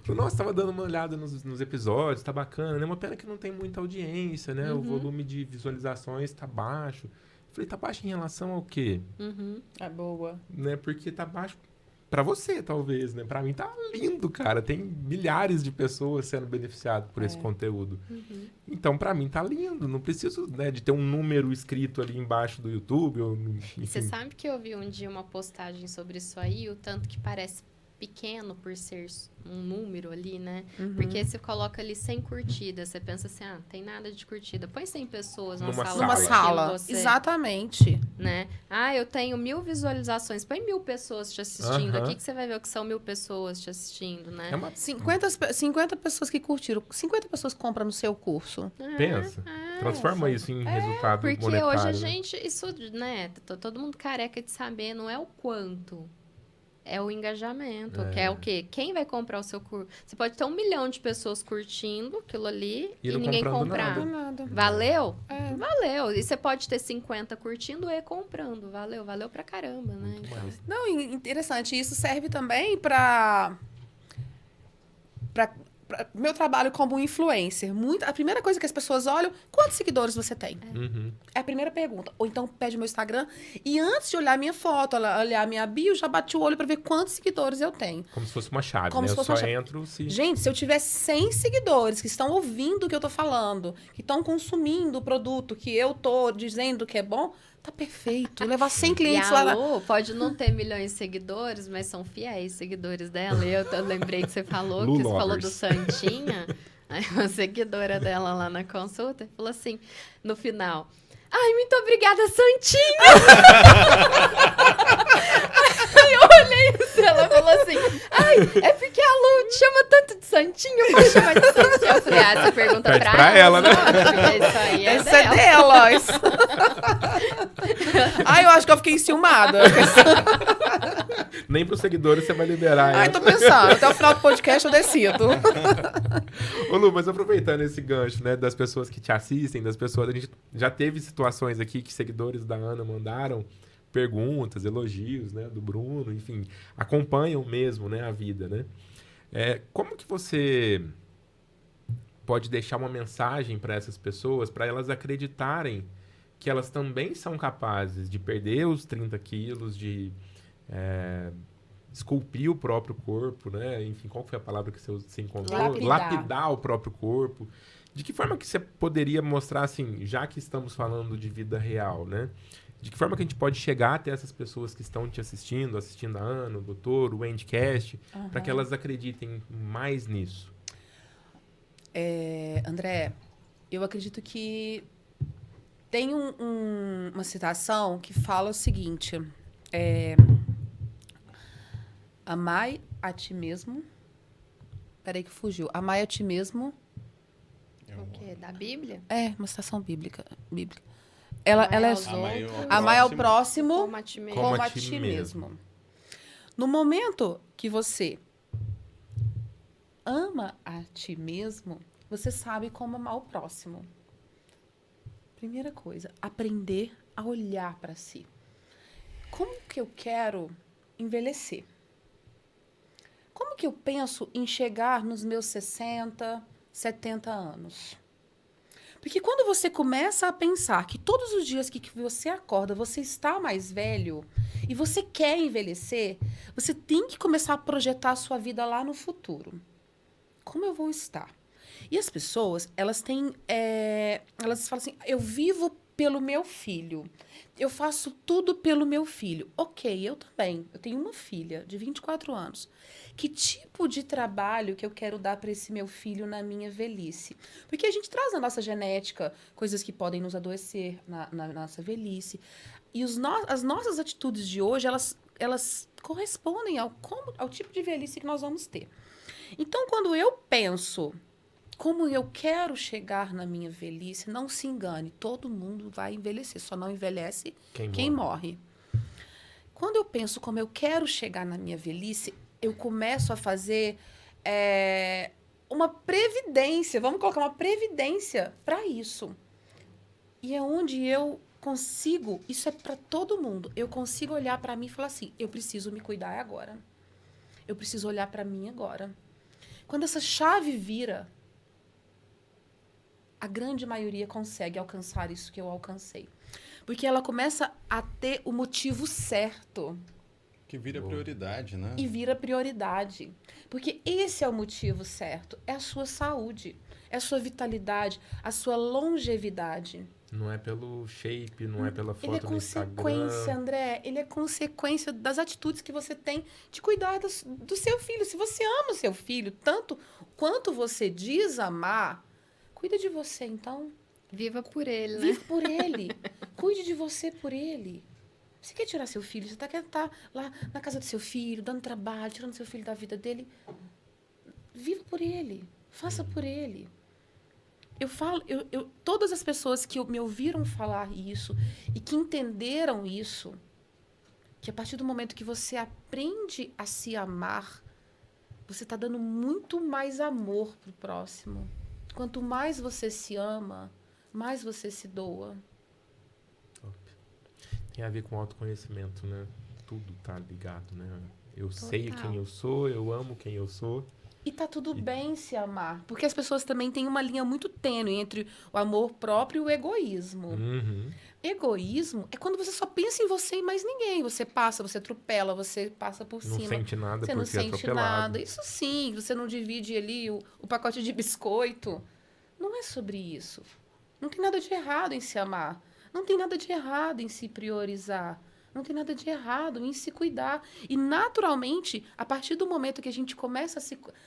Falei, nossa, tava dando uma olhada nos episódios, tá bacana, né? Uma pena que não tem muita audiência, né? O volume de visualizações tá baixo. Falei, tá baixo em relação ao quê? É boa. Né? Porque tá baixo pra você, talvez, né? Pra mim tá lindo, cara. Tem milhares de pessoas sendo beneficiadas por esse conteúdo. Então, pra mim tá lindo. Não preciso, né, de ter um número escrito ali embaixo do YouTube. Ou, enfim. Você sabe que eu vi um dia uma postagem sobre isso aí, o tanto que parece pequeno por ser um número ali, né? Porque você coloca ali 100 curtidas, você pensa assim, tem nada de curtida. Põe 100 pessoas numa sala. Numa curtindo sala, você, exatamente. né? Eu tenho 1000 visualizações. Põe 1000 pessoas te assistindo Aham. aqui, que você vai ver o que são 1000 pessoas te assistindo, né? É uma 50 pessoas que curtiram, 50 pessoas compram no seu curso. pensa. Transforma isso em resultado Porque monetário. hoje a né? gente, isso, né? Todo mundo careca de saber, não é o quanto. É o engajamento, que é o quê? Quem vai comprar o seu curso? Você pode ter 1 milhão de pessoas curtindo aquilo ali E e não ninguém comprando comprar. Nada. Valeu? Valeu. E você pode ter 50 curtindo e comprando. Valeu pra caramba, né? Mas, Não, interessante. Isso serve também para meu trabalho como influencer. A primeira coisa que as pessoas olham, quantos seguidores você tem? uhum. É a primeira pergunta. Ou então pede meu Instagram e antes de olhar minha foto, olhar minha bio, já bati o olho para ver quantos seguidores eu tenho. Como se fosse uma chave, Como né? se Eu fosse só uma chave. entro se... Gente, se eu tiver 100 seguidores que estão ouvindo o que eu tô falando, que estão consumindo o produto que eu tô dizendo que é bom, tá perfeito. Levar 100 E clientes a lá na... Lu pode não ter milhões de seguidores, mas são fiéis seguidores dela. E eu lembrei que você falou, Lu que você falou lovers. do Santinha. Aí uma seguidora dela lá na consulta falou assim, no final... Ai, muito obrigada, Santinha! Aí eu olhei e ela falou assim, ai, é porque a Lu te chama tanto de Santinha, eu vou chamar de Santinha. Eu falei, essa pergunta Pede pra ela, né? Porque isso aí é Essa é dela. dela. Ai, eu acho que eu fiquei enciumada. Nem pros seguidores você vai liberar. Ai, ela. tô pensando. Até o final do podcast eu decido. Ô Lu, mas aproveitando esse gancho, né, das pessoas que te assistem, das pessoas... A gente já teve situações aqui que seguidores da Ana mandaram perguntas, elogios, né, do Bruno, enfim, acompanham mesmo, né, a vida, né? Como que você pode deixar uma mensagem para essas pessoas, para elas acreditarem que elas também são capazes de perder os 30 quilos, de esculpir o próprio corpo, né? Enfim, qual foi a palavra que você encontrou? Lapidar o próprio corpo. De que forma que você poderia mostrar, assim, já que estamos falando de vida real, né? De que forma que a gente pode chegar até essas pessoas que estão te assistindo a Ana, o doutor, o Endcast, para que elas acreditem mais nisso? André, eu acredito que tem uma citação que fala o seguinte: amai a ti mesmo. Peraí que fugiu. Amai a ti mesmo. O quê? Da Bíblia? É, uma citação bíblica. Ela é aos outros. amai ao próximo Como a ti mesmo. como a ti mesmo. No momento que você ama a ti mesmo, você sabe como amar o próximo. Primeira coisa, aprender a olhar para si. Como que eu quero envelhecer? Como que eu penso em chegar nos meus 60, 70 anos? Porque quando você começa a pensar que todos os dias que você acorda, você está mais velho e você quer envelhecer, você tem que começar a projetar a sua vida lá no futuro. Como eu vou estar? E as pessoas, elas têm... elas falam assim, eu vivo pelo meu filho. Eu faço tudo pelo meu filho. Ok, eu também. Eu tenho uma filha de 24 anos. Que tipo de trabalho que eu quero dar para esse meu filho na minha velhice? Porque a gente traz na nossa genética coisas que podem nos adoecer na nossa velhice. E as nossas atitudes de hoje, elas correspondem ao tipo de velhice que nós vamos ter. Então, quando eu penso como eu quero chegar na minha velhice, não se engane, todo mundo vai envelhecer, só não envelhece quem morre. Quando eu penso como eu quero chegar na minha velhice, eu começo a fazer uma previdência, vamos colocar uma previdência para isso. E é onde eu consigo, isso é para todo mundo, eu consigo olhar para mim e falar assim, eu preciso me cuidar agora. Eu preciso olhar para mim agora. Quando essa chave vira, a grande maioria consegue alcançar isso que eu alcancei. Porque ela começa a ter o motivo certo. Que vira prioridade, né? E vira prioridade. Porque esse é o motivo certo. É a sua saúde. é a sua vitalidade, a sua longevidade. Não é pelo shape, não é pela Ele é foto no Instagram. consequência, André. Ele é consequência das atitudes que você tem de cuidar do seu filho. Se você ama o seu filho tanto quanto você diz amar, cuida de você, então. Viva por ele, né? Viva por ele. Cuide de você por ele. Você quer tirar seu filho, você quer estar lá na casa do seu filho, dando trabalho, tirando seu filho da vida dele. Viva por ele. Faça por ele. Eu falo, todas as pessoas que me ouviram falar isso e que entenderam isso, que a partir do momento que você aprende a se amar, você está dando muito mais amor pro próximo. Quanto mais você se ama, mais você se doa. Top. Tem a ver com autoconhecimento, né? Tudo tá ligado, né? Eu sei quem eu sou, eu amo quem eu sou. E tá tudo bem se amar. Porque as pessoas também têm uma linha muito tênue entre o amor próprio e o egoísmo. Uhum. Egoísmo é quando você só pensa em você e mais ninguém. Você passa, você atropela, você passa por Não cima. sente nada Você por não ser sente atropelado. nada. Isso sim, você não divide ali o pacote de biscoito. Não é sobre isso. Não tem nada de errado em se amar. Não tem nada de errado em se priorizar. Não tem nada de errado em se cuidar. E, naturalmente, a partir do momento que a gente começa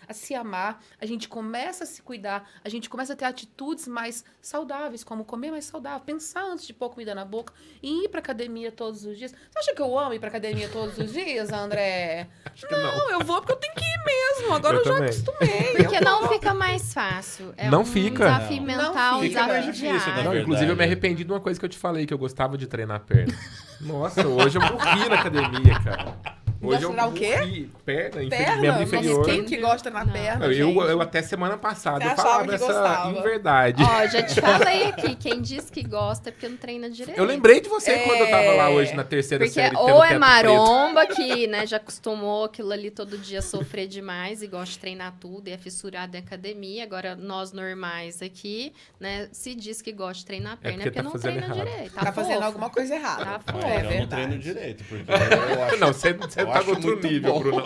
a se amar, a gente começa a se cuidar, a gente começa a ter atitudes mais saudáveis, como comer mais saudável, pensar antes de pôr comida na boca e ir pra academia todos os dias. Você acha que eu amo ir pra academia todos os dias, André? Acho que não. Eu vou porque eu tenho que ir mesmo. Agora eu já também. acostumei. Porque não fica mais fácil. É Não um fica. desafio Não. mental, Não um fica. desafio Fica mais difícil, diário. na Não, verdade. inclusive, eu me arrependi de uma coisa que eu te falei, que eu gostava de treinar perna. Nossa, hoje eu morri na academia, cara. Hoje eu Gosta de treinar o morri. Perna, Perna? membro Nossa, inferior. quem que gosta na Não. perna, Eu gente? até semana passada Você eu achava falava que essa gostava. inverdade. Ó, já te falei aqui, quem diz que gosta é porque não treina direito. Eu lembrei de você quando eu tava lá hoje na terceira Porque série. tendo ou é teto maromba, que né, já acostumou aquilo ali todo dia sofrer demais e gosta de treinar tudo e é fissurado em academia. Agora, nós normais aqui, né, se diz que gosta de treinar perna porque é porque tá não fazendo treina errado. direito. Tá fazendo fofo. alguma coisa errada. Tá Ah, fofo. então eu não verdade. treino direito, porque eu acho... Não, você eu tá acho com outro muito nível, bom. Brunão.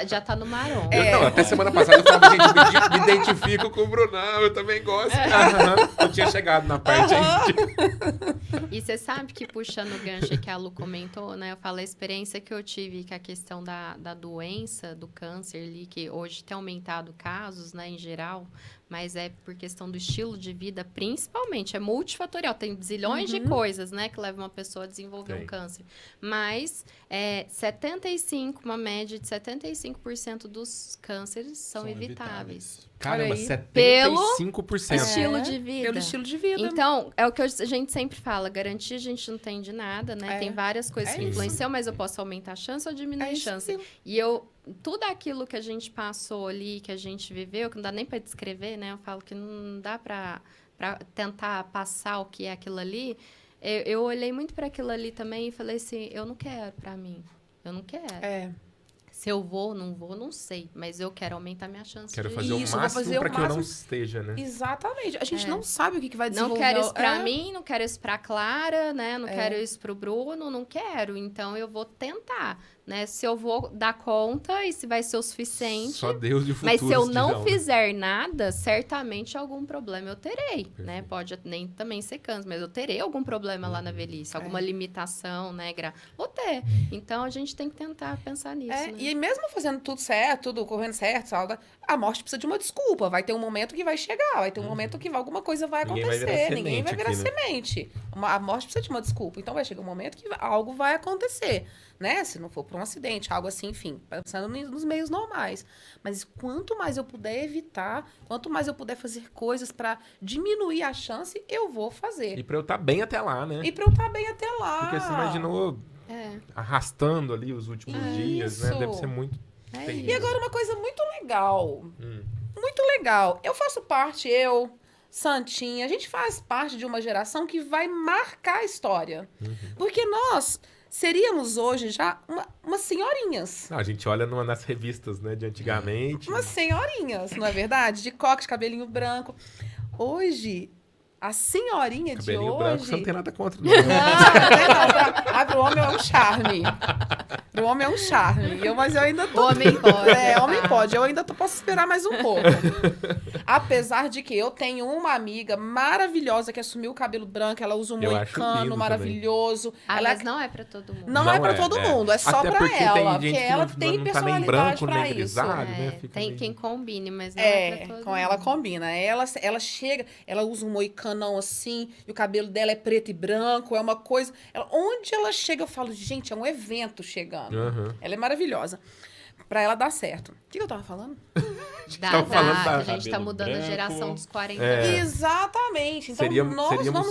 Já tá no maromba. Não, até semana passada eu falava, gente, me identifico com o Brunão, eu também gosto. Aham, eu tinha chegado na parte aí. E você sabe que, puxando o gancho que a Lu comentou, né? Eu falo a experiência que eu tive com a questão da doença, do câncer ali, que hoje tem aumentado casos, né, em geral, mas é por questão do estilo de vida, principalmente. É multifatorial, tem zilhões de coisas, né, que levam uma pessoa a desenvolver Tem. um câncer. Mas uma média de 75% dos cânceres são evitáveis. Caramba, Olha aí. 75%. Estilo de vida. Pelo estilo de vida. Então, é o que a gente sempre fala, garantia a gente não tem de nada, né? É. Tem várias coisas É que isso. influenciam, mas eu posso aumentar a chance ou diminuir a isso chance. mesmo. E tudo aquilo que a gente passou ali, que a gente viveu, que não dá nem para descrever, né? Eu falo que não dá para tentar passar o que é aquilo ali. Eu olhei muito para aquilo ali também e falei assim, eu não quero para mim. Eu não quero. É. Se eu vou, não sei. Mas eu quero aumentar minha chance Quero de fazer Isso, o vou máximo fazer o para que eu não máximo. esteja, né? Exatamente. A gente É. não sabe o que vai Não desenvolver. quero isso pra É. mim, não quero isso pra Clara, né? Não É. quero isso pro Bruno, não quero. Então, eu vou tentar, né? Se eu vou dar conta e se vai ser o suficiente. Só Deus de futuro. Mas se eu não dirão, né? fizer nada, certamente algum problema eu terei, né? Perfeito. Pode nem também ser câncer, mas eu terei algum problema lá na velhice. Alguma limitação, né? Vou ter. Então, a gente tem que tentar pensar nisso, É, né? e mesmo fazendo tudo certo, tudo correndo certo, a morte precisa de uma desculpa. Vai ter um momento que vai chegar, vai ter um momento que alguma coisa vai Ninguém vai acontecer. virar Ninguém vai virar semente aqui, né? semente. A morte precisa de uma desculpa. Então vai chegar um momento que algo vai acontecer, né? Se não for por um acidente, algo assim, enfim, pensando nos meios normais. Mas quanto mais eu puder evitar, quanto mais eu puder fazer coisas para diminuir a chance, eu vou fazer. E pra eu estar bem até lá, né? E para eu estar bem até lá. Porque você imaginou É, arrastando ali os últimos dias, né? Isso. Deve ser muito é terrível. E agora uma coisa muito legal. Hum. Muito legal. Eu faço parte, Santinha, a gente faz parte de uma geração que vai marcar a história. Porque nós seríamos hoje já umas senhorinhas. Não, a gente olha nas revistas, né, de antigamente. Umas senhorinhas, não é verdade? De coque, de cabelinho branco. Hoje, a senhorinha Cabelinho de branco, hoje... você não tem nada contra, não. Não, pro homem é um charme. Pro homem é um charme. Mas eu ainda tô... Homem pode. Homem pode. Eu ainda posso esperar mais um pouco. Apesar de que eu tenho uma amiga maravilhosa que assumiu o cabelo branco. Ela usa um Eu acho moicano lindo maravilhoso. Ela Mas não é pra todo mundo. não é pra todo mundo. É só Até pra porque ela. tem Porque gente que ela não tem tá nem personalidade branco, pra nem isso. grisalho, né? Fica Tem meio- quem combine, mas não é pra todo mundo. Com ela combina. Ela chega, ela usa um moicanão assim, e o cabelo dela é preto e branco, é uma coisa... onde ela chega, eu falo, gente, é um evento chegando. Aham. Ela é maravilhosa. Pra ela dar certo. O que eu tava falando? tava falando da- A gente tá cabelo mudando a branco. geração dos 40 É. anos. Exatamente. Então, Seríamos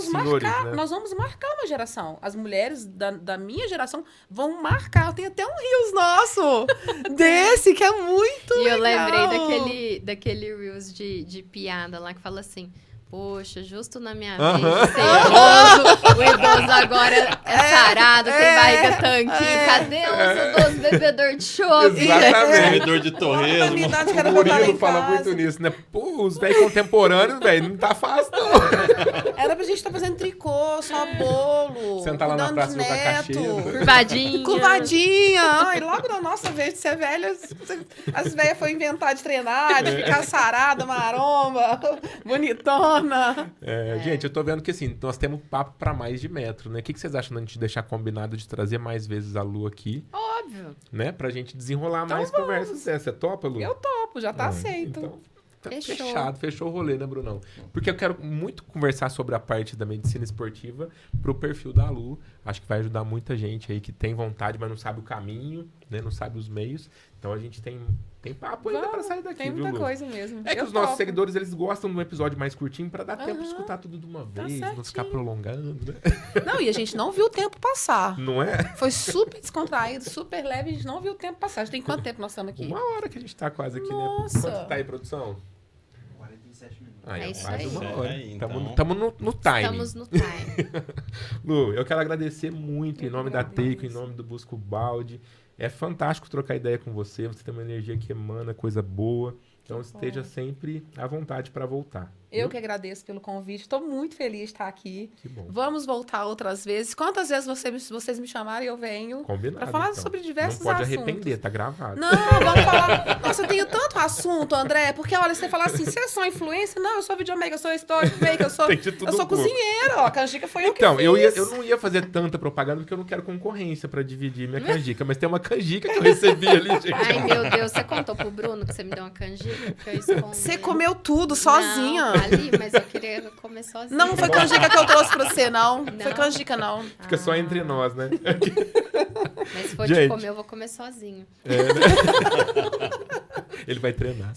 senhores, né? nós vamos marcar uma geração. As mulheres da minha geração vão marcar. Tem até um Reels nosso desse, que é muito E eu legal. lembrei daquele Reels de piada lá que fala assim: poxa, justo na minha Aham. vez, ser idoso, o idoso agora é sarado, tem barriga tanquinho. Cadê os idosos bebedor de chope? Exatamente. Servidor de Na torresmo. minha idade, O quero voltar lá Murilo em fala casa. muito nisso, né? Pô, os velhos contemporâneos, velho, não tá fácil, não. Era pra gente estar fazendo tricô, só bolo. Sentar lá na cuidando praça de do Cacaxeira. neto. Curvadinha. Curvadinha. Ai, logo na nossa vez de ser velha, as velhas foram inventar de treinar, de ficar sarada, maromba, bonitona. Gente, eu tô vendo que assim, nós temos papo pra mais de metro, né? O que vocês acham da gente deixar combinado de trazer mais vezes a Lu aqui, Óbvio. né? Pra gente desenrolar mais conversas dessas. Você topa, Lu? Eu topo, já tá Ah, aceito. Então, tá Fechou. fechado, fechou o rolê, né, Brunão? Porque eu quero muito conversar sobre a parte da medicina esportiva pro perfil da Lu. Acho que vai ajudar muita gente aí que tem vontade, mas não sabe o caminho, né? Não sabe os meios. Então a gente tem papo ainda pra sair daqui, Tem viu, muita Lu? coisa mesmo. É que Eu os nossos topo. seguidores, eles gostam de um episódio mais curtinho pra dar tempo de Aham. escutar tudo de uma Tá vez, não ficar certinho. prolongando, né? Não, e a gente não viu o tempo passar. Não é? Foi super descontraído, super leve, a gente não viu o tempo passar. Já tem quanto tempo nós estamos aqui? Uma hora que a gente tá quase aqui, Nossa. né? Quanto tá aí, produção? 47 minutos. Ah, É isso quase aí. uma É, hora. então. Tamo no time. Estamos no time. Lu, eu quero agradecer muito em Eu nome que da agradeço. Teico, em nome do Busco Balde. É fantástico trocar ideia com você. Você tem uma energia que emana coisa boa. Então esteja sempre à vontade para voltar. Eu viu? que agradeço pelo convite. Estou muito feliz de estar aqui. Que bom. Vamos voltar outras vezes. Quantas vezes vocês me chamarem, eu venho. Combinado. Pra falar então. sobre diversos Não pode assuntos. arrepender, tá gravado. Não, vamos falar. Nossa, eu tenho tanto assunto, André. Porque, olha, você fala assim, você é só influencer? Não, eu sou videomaker, eu sou storymaker, eu sou, Tem de tudo eu sou um pouco. cozinheira. Ó, a canjica foi eu que Então, fiz. eu não ia fazer tanta propaganda porque eu não quero concorrência para dividir minha canjica. Mas tem uma canjica que eu recebi ali, gente. Ai, meu Deus, você contou pro Bruno que você me deu uma canjica? Que eu escondi. Você comeu tudo sozinha. Não, ali, mas eu queria comer sozinha. Não, não foi canjica que eu trouxe pra você, não. Não? Foi canjica, não. Fica só entre nós, né? Mas se for Gente. te comer, eu vou comer sozinho. Ele vai treinar.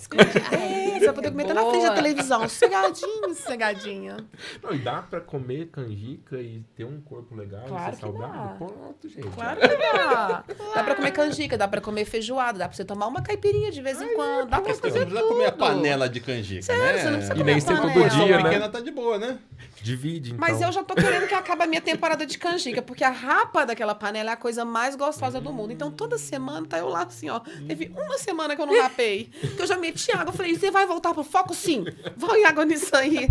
É, você vai poder comer até na Boa. frente da televisão. Sossegadinho, sossegadinho. Não, e dá pra comer canjica e ter um corpo legal, Claro ser que saudável? dá. Pronto, gente. Claro que dá. Dá pra comer canjica, dá pra comer feijoada, dá pra você tomar uma caipirinha de vez em quando. Dá pra Você fazer não precisa comer a tudo. panela de canjica, Sério, né? você não precisa E comer nem a ser todo panela. dia, né? pequena tá de boa, né? Divide, então. Mas eu já tô querendo que acabe a minha temporada de canjica, porque a rapa daquela panela é a coisa mais gostosa do mundo. Então toda semana tá eu lá assim, ó. Teve uma semana que eu não rapei. Que eu já meti água. Eu falei, você vai voltar pro foco? Sim. Vai água nisso aí.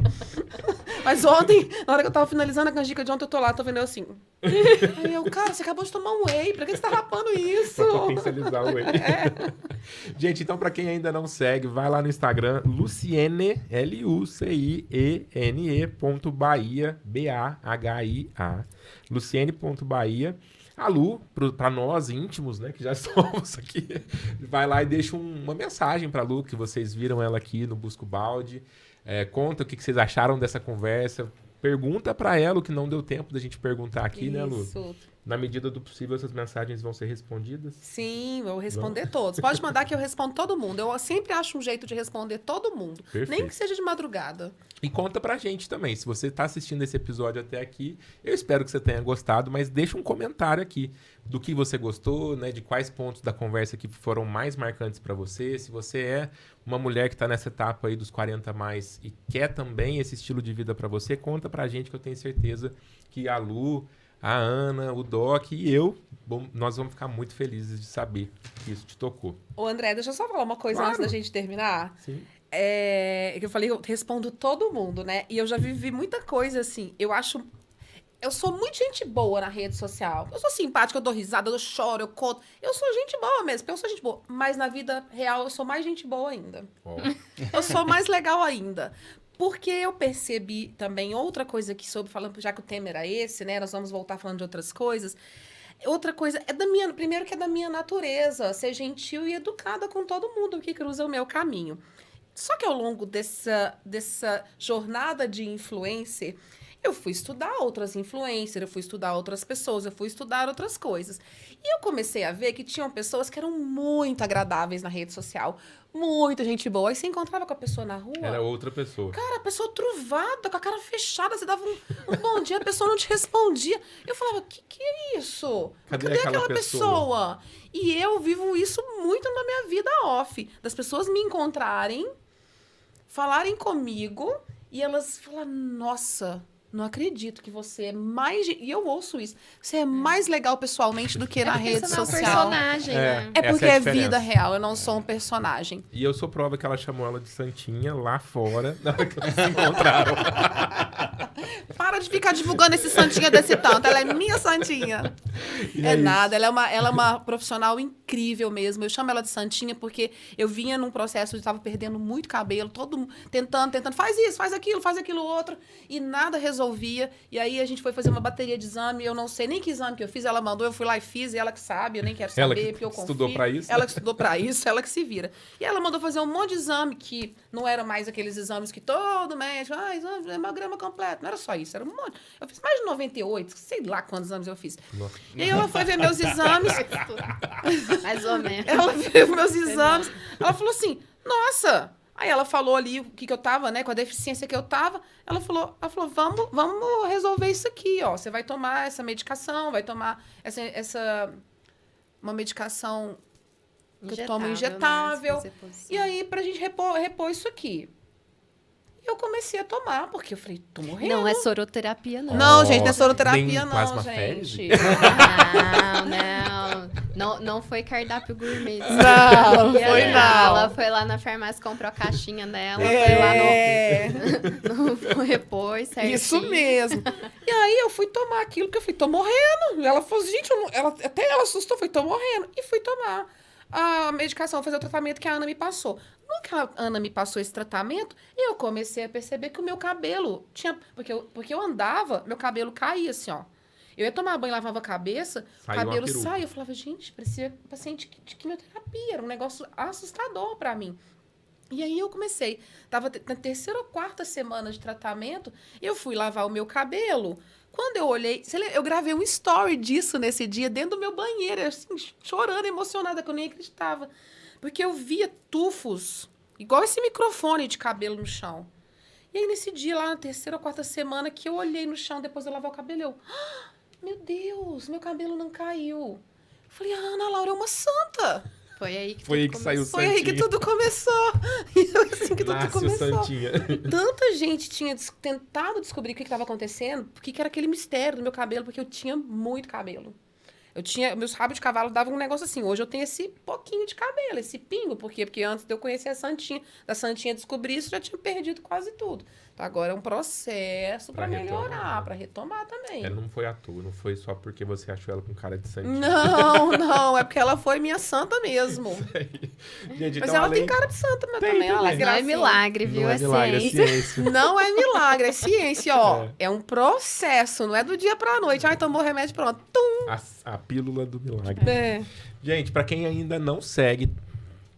Mas ontem, na hora que eu tava finalizando a canjica de ontem, eu tô lá, tô vendo eu assim. Aí eu, cara, você acabou de tomar um whey. Pra que você tá rapando isso? Pra potencializar o whey. Gente, então pra quem ainda não segue, vai lá no Instagram, Luciene, Luciene.bahia, B-A-H-I-A. Luciene.bahia. A Lu, pra nós íntimos, né, que já somos aqui, vai lá e deixa uma mensagem pra Lu, que vocês viram ela aqui no Busco Balde. Conta o que vocês acharam dessa conversa. Pergunta pra ela o que não deu tempo da gente perguntar aqui, né, Lu? Isso. Na medida do possível, essas mensagens vão ser respondidas. Sim, eu vou responder todos. Pode mandar que eu respondo todo mundo. Eu sempre acho um jeito de responder todo mundo. Perfeito. Nem que seja de madrugada. E conta pra gente também, se você tá assistindo esse episódio até aqui, eu espero que você tenha gostado, mas deixa um comentário aqui do que você gostou, né, de quais pontos da conversa que foram mais marcantes pra você, se você é uma mulher que tá nessa etapa aí dos 40 a mais e quer também esse estilo de vida pra você, conta pra gente que eu tenho certeza que a Lu, a Ana, o Doc e eu, nós vamos ficar muito felizes de saber que isso te tocou. Ô, André, deixa eu só falar uma coisa Claro. antes da gente terminar. Sim. Que eu falei, eu respondo todo mundo, né? E eu já vivi muita coisa assim. Eu acho. eu sou muito gente boa na rede social. Eu sou simpática, eu dou risada, eu choro, eu conto. Eu sou gente boa mesmo, eu sou gente boa. Mas na vida real, eu sou mais gente boa ainda. Ó, Eu sou mais legal ainda. Porque eu percebi também outra coisa que soube, falando, já que o tema era esse, né? Nós vamos voltar falando de outras coisas. Outra coisa, primeiro que é da minha natureza, ser gentil e educada com todo mundo que cruza o meu caminho. Só que ao longo dessa jornada de influencer, eu fui estudar outras influencers, eu fui estudar outras pessoas, eu fui estudar outras coisas. E eu comecei a ver que tinham pessoas que eram muito agradáveis na rede social, muita gente boa. Aí você encontrava com a pessoa na rua, era outra pessoa. cara, a pessoa truvada, com a cara fechada, você dava um bom dia, a pessoa não te respondia. Eu falava, que é isso? Cadê aquela pessoa? E eu vivo isso muito na minha vida off, das pessoas me encontrarem, falarem comigo e elas falam, nossa, não acredito que você é mais... E eu ouço isso. Você é mais legal pessoalmente do que na porque rede você não é um social. personagem, né? É Essa porque é a é diferença. vida real, eu não sou um personagem. E eu sou prova que ela chamou ela de Santinha lá fora, na hora que eles se encontraram. Para de ficar divulgando esse santinha desse tanto. Ela é minha santinha. E É isso. nada, ela é uma profissional incrível mesmo. Eu chamo ela de santinha porque eu vinha num processo de estava perdendo muito cabelo, todo mundo tentando, faz isso, faz aquilo outro, e nada resolvia. E aí a gente foi fazer uma bateria de exame, eu não sei nem que exame que eu fiz, ela mandou, eu fui lá e fiz, e ela que sabe, eu nem quero Ela saber, que porque eu confio. estudou pra isso? Ela que estudou pra isso, ela que se vira. E ela mandou fazer um monte de exame que não era mais aqueles exames que todo médico, exame, hemograma completo, não era só isso, era um monte. Eu fiz mais de 98, sei lá quantos exames eu fiz. Nossa. E aí ela foi ver meus exames, Mais ou menos. ela viu meus exames, ela falou assim, nossa... Aí ela falou ali o que eu tava, né, com a deficiência que eu tava. Ela falou, vamos resolver isso aqui, ó. Você vai tomar essa medicação, vai tomar uma medicação que eu tomo injetável. Né? E aí, pra gente repor isso aqui. E eu comecei a tomar, porque eu falei, tô morrendo. Não é soroterapia, não. Não, gente, não é Nem soroterapia, não, plasmafese? gente. Não foi cardápio gourmet. Não, foi não. Ela foi lá na farmácia, comprou a caixinha dela, foi lá no repor, certinho. Isso mesmo. E aí eu fui tomar aquilo que eu falei, tô morrendo. Ela falou, gente, até ela assustou, foi, tô morrendo. E fui tomar a medicação, fazer o tratamento que a Ana me passou. No que a Ana me passou esse tratamento, eu comecei a perceber que o meu cabelo tinha... Porque eu andava, meu cabelo caía assim, ó. Eu ia tomar banho, lavava a cabeça, o Saiu uma cabelo peruca. saia. Eu falava, gente, parecia paciente de quimioterapia. Era um negócio assustador pra mim. E aí eu comecei. Tava na terceira ou quarta semana de tratamento, eu fui lavar o meu cabelo. Quando eu olhei... Eu gravei um story disso nesse dia, dentro do meu banheiro, assim, chorando, emocionada, que eu nem acreditava. Porque eu via tufos, igual esse microfone de cabelo no chão. E aí, nesse dia, lá na terceira ou quarta semana, que eu olhei no chão depois de eu lavar o cabelo, eu... meu Deus, meu cabelo não caiu. Eu falei, a Ana Laura é uma santa. Foi aí que Foi aí tudo que saiu o começou. Foi aí que Santinha. tudo começou. E foi assim que tudo Nasce o começou. Santinha. Tanta gente tinha tentado descobrir o que estava acontecendo, porque era aquele mistério do meu cabelo, porque eu tinha muito cabelo. Meus rabos de cavalo davam um negócio assim. Hoje eu tenho esse pouquinho de cabelo, esse pingo. Por quê? Porque antes de eu conhecer a Santinha, da Santinha descobrir isso, eu já tinha perdido quase tudo. Então agora é um processo Pra para retomar. melhorar, para retomar também. Não foi à toa, não foi só porque você achou ela com cara de Santinha. Não, é porque ela foi minha santa mesmo. Gente, Mas então, ela além... tem cara de santa, mas Tem também ela é também. Não é gracinha. milagre, viu? Não é milagre, é ciência. ciência. Não é milagre, é ciência, ó. É. É um processo, não é do dia pra noite. Ai, tomou remédio, pronto. Tum! A pílula do milagre. É. Gente, pra quem ainda não segue,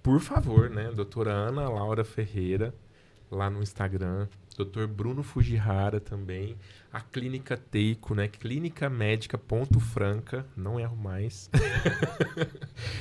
por favor, né? Doutora Ana Laura Ferreira, lá no Instagram. Doutor Bruno Fujihara também. A Clínica Teico, né? Clínica Médica Ponto Franca. Não erro mais.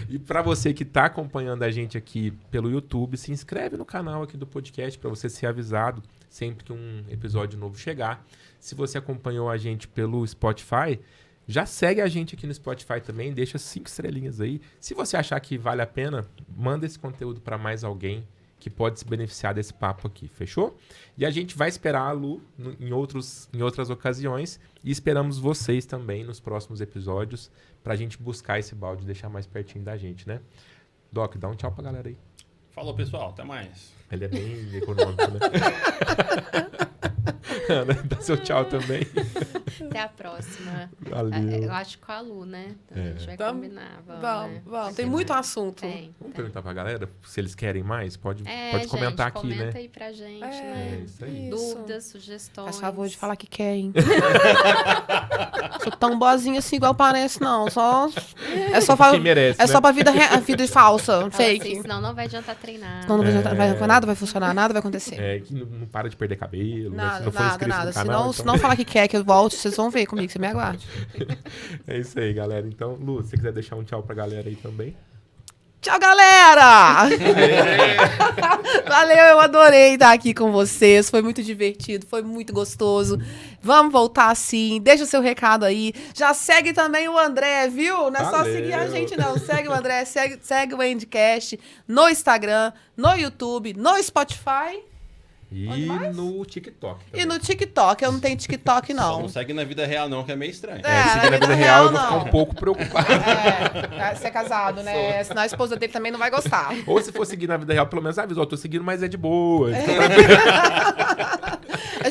E pra você que tá acompanhando a gente aqui pelo YouTube, se inscreve no canal aqui do podcast pra você ser avisado sempre que um episódio novo chegar. Se você acompanhou a gente pelo Spotify, já segue a gente aqui no Spotify também, deixa 5 estrelinhas aí. Se você achar que vale a pena, manda esse conteúdo para mais alguém que pode se beneficiar desse papo aqui, fechou? E a gente vai esperar a Lu em outras ocasiões e esperamos vocês também nos próximos episódios pra gente buscar esse balde e deixar mais pertinho da gente, né? Doc, dá um tchau pra galera aí. Falou, pessoal. Até mais. Ele é bem econômico, né? Ana, dá seu tchau também. ter a próxima. Valeu. Eu acho com a Lu, né? A gente vai Vamos. combinar. Vamos, né? Vamos. Tem muito assunto. Tem. Vamos perguntar pra galera se eles querem mais? Pode Gente, comentar aqui, comenta né? aí pra gente, É, né? isso aí. Dúvidas, sugestões. Faz favor de falar que quer, hein? Sou tão boazinha assim igual parece, não. É só pra, Quem merece, é né? só pra vida, a vida falsa, Fala fake. assim, senão não vai adiantar treinar. Senão não vai adiantar, nada vai funcionar, nada vai acontecer. É, que não para de perder cabelo, né? Se Nada, não for nada, inscrito nada. no canal, Se não falar que quer que eu volte, vocês vão ver comigo, você me aguarde. É isso aí, galera. Então, Lu, se você quiser deixar um tchau pra galera aí também. Tchau, galera! Valeu, eu adorei estar aqui com vocês. Foi muito divertido, foi muito gostoso. Vamos voltar sim. Deixa o seu recado aí. Já segue também o André, viu? Não é só Valeu. seguir a gente, não. Segue o André, segue o Endcast no Instagram, no YouTube, no Spotify E Onde mais? no TikTok e também. no TikTok. Eu não tenho TikTok, Só não. não segue na vida real, não, que é meio estranho. É. Seguir na vida real, eu vou ficar um pouco preocupado. Você é casado, né? Senão a esposa dele também não vai gostar. Ou se for seguir na vida real, pelo menos avisa, ó, tô seguindo, mas é de boa.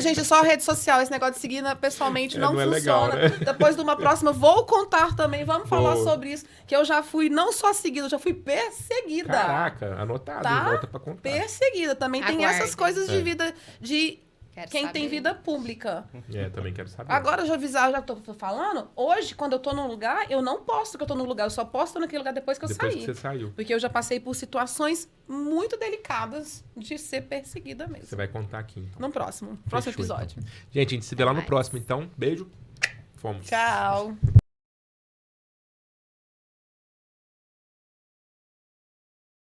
Gente, só rede social, esse negócio de seguir pessoalmente não não é funciona. legal, né? Depois de uma próxima, vou contar também, vamos falar Boa. sobre isso. Que eu já fui não só seguida, eu já fui perseguida. Caraca, anotado, Tá? volta pra contar. Perseguida. Também tem Aguardem. essas coisas de É. vida de Quero quem saber. tem vida pública. É, também quero saber. Agora eu já avisar, já tô falando. Hoje, quando eu tô num lugar, eu não posto que eu tô num lugar. Eu só posto naquele lugar depois que eu Depois saí. que você saiu. Porque eu já passei por situações muito delicadas de ser perseguida mesmo. Você vai contar aqui, então. No próximo Fechou, episódio. então. Gente, a gente se vê lá no Mais. próximo, então. Beijo. Fomos. Tchau.